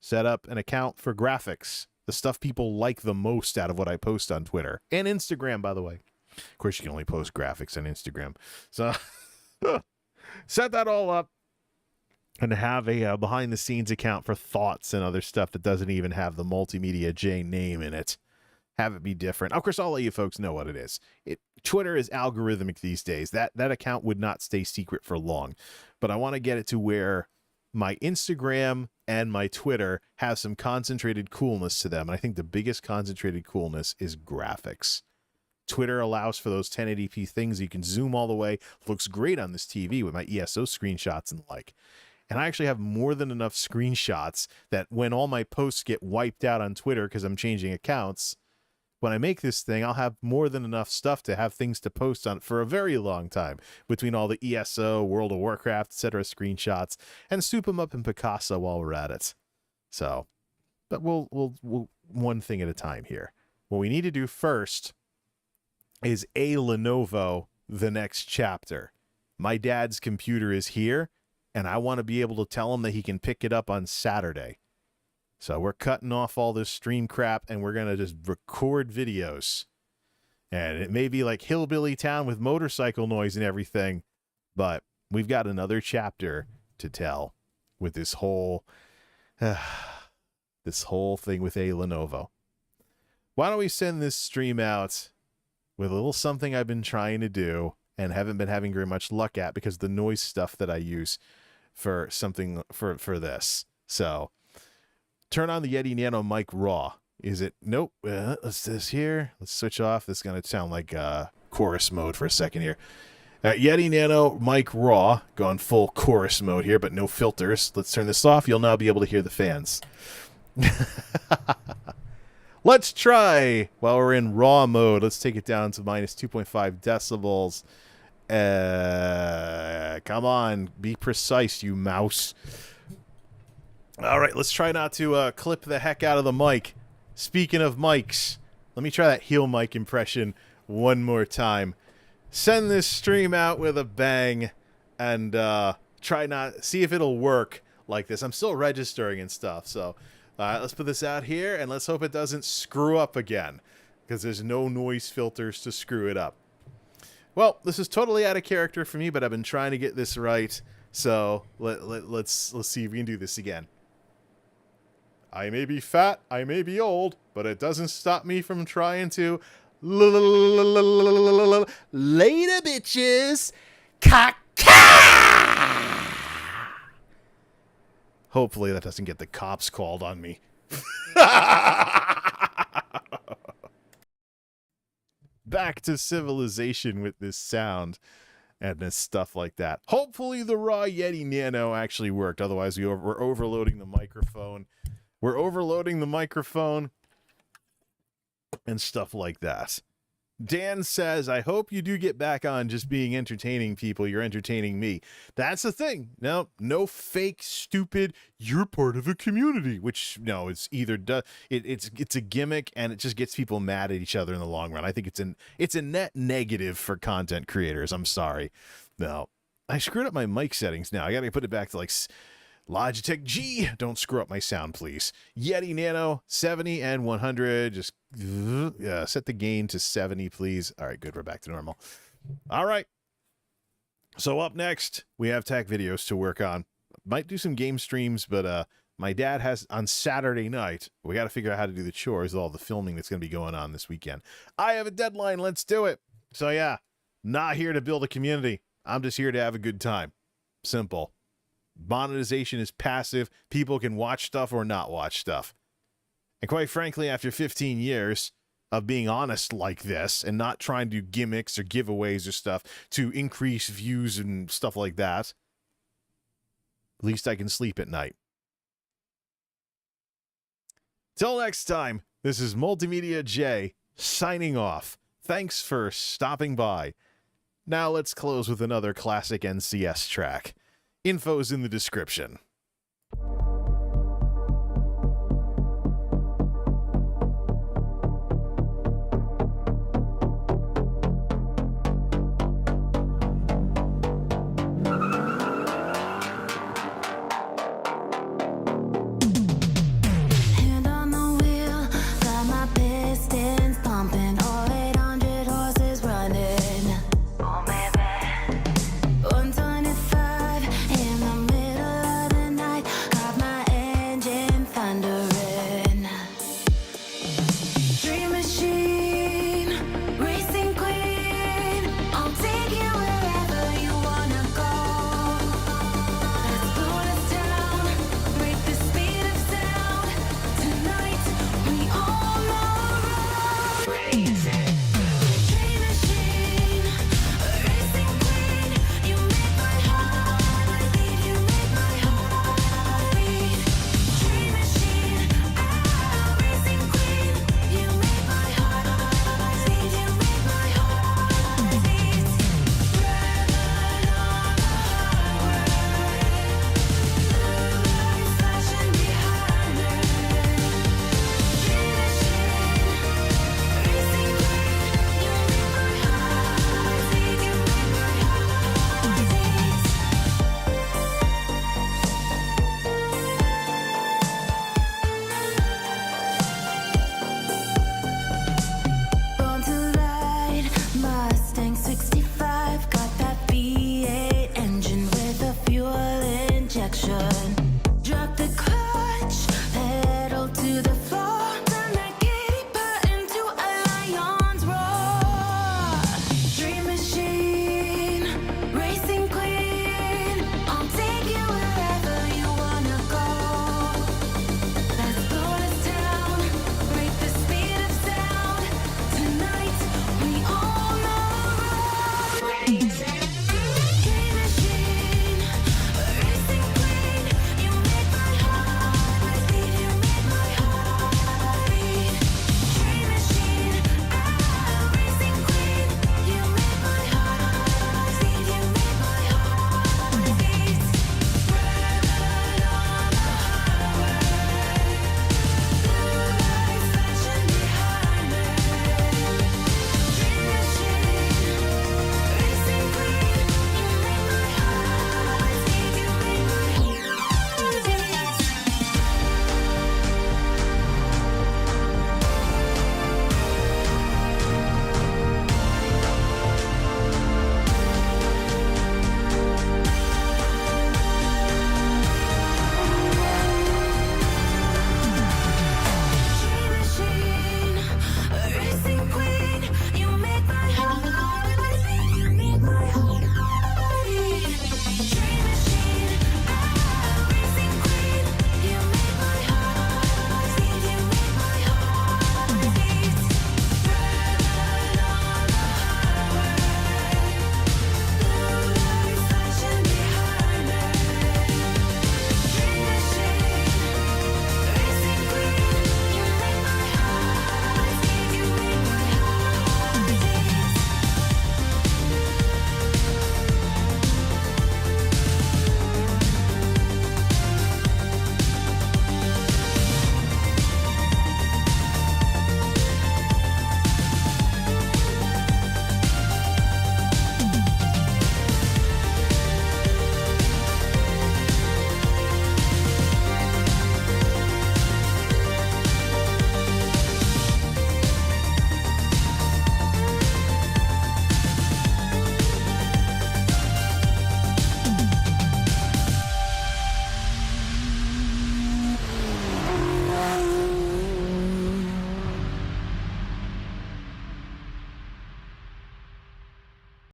Set up an account for graphics. The stuff people like the most out of what I post on Twitter. And Instagram, by the way. Of course, you can only post graphics on Instagram. So set that all up and have a behind-the-scenes account for thoughts and other stuff that doesn't even have the MultimediaJay name in it. Have it be different. Of course, I'll let you folks know what it is. Twitter is algorithmic these days. That account would not stay secret for long. But I want to get it to where my Instagram and my Twitter have some concentrated coolness to them. And I think the biggest concentrated coolness is graphics. Twitter allows for those 1080p things. You can zoom all the way. Looks great on this TV with my ESO screenshots and the like. And I actually have more than enough screenshots that when all my posts get wiped out on Twitter because I'm changing accounts, when I make this thing, I'll have more than enough stuff to have things to post on for a very long time between all the ESO, World of Warcraft, etc. screenshots, and soup them up in Picasso while we're at it. So, but we'll one thing at a time here. What we need to do first is a Lenovo the next chapter. My dad's computer is here, and I want to be able to tell him that he can pick it up on Saturday. So we're cutting off all this stream crap, and we're going to just record videos. And it may be like Hillbilly Town with motorcycle noise and everything, but we've got another chapter to tell with this whole thing with a Lenovo. Why don't we send this stream out with a little something I've been trying to do and haven't been having very much luck at because the noise stuff that I use for something for this. So turn on the Yeti Nano mic raw. Is it? Nope. Let's do this here. Let's switch off. This is going to sound like chorus mode for a second here. Yeti Nano mic raw. Going full chorus mode here, but no filters. Let's turn this off. You'll now be able to hear the fans. Let's try while we're in raw mode. Let's take it down to minus 2.5 decibels. Come on, be precise, you mouse. All right, let's try not to clip the heck out of the mic. speaking of mics, let me try that heel mic impression one more time. Send this stream out with a bang and see if it'll work like this. I'm still registering and stuff, so let's put this out here and let's hope it doesn't screw up again, because there's no noise filters to screw it up. Well, this is totally out of character for me, but I've been trying to get this right, so let's see if we can do this again. I may be fat, I may be old, but it doesn't stop me from trying to later, bitches. Hopefully that doesn't get the cops called on me. Back to civilization with this sound and this stuff like that. Hopefully the raw Yeti Nano actually worked. Otherwise, we're overloading the microphone. We're overloading the microphone and stuff like that. Dan says, I hope you do get back on just being entertaining people. You're entertaining me. That's the thing. No fake, stupid, you're part of a community, which, no, it's either, it's a gimmick and it just gets people mad at each other in the long run. I think it's a net negative for content creators. I'm sorry. No, I screwed up my mic settings now. I got to put it back to like Logitech G. Don't screw up my sound, please. Yeti Nano 70 and 100. Just set the gain to 70, please. All right, good. We're back to normal. All right. So up next, we have tech videos to work on. Might do some game streams, but my dad has on Saturday night. We got to figure out how to do the chores with all the filming that's going to be going on this weekend. I have a deadline. Let's do it. So yeah, not here to build a community. I'm just here to have a good time. Simple. Monetization is passive. People can watch stuff or not watch stuff. And quite frankly, after 15 years of being honest like this and not trying to do gimmicks or giveaways or stuff to increase views and stuff like that, at least I can sleep at night. Till next time, this is MultimediaJay signing off. Thanks for stopping by. Now let's close with another classic NCS track. Info's in the description.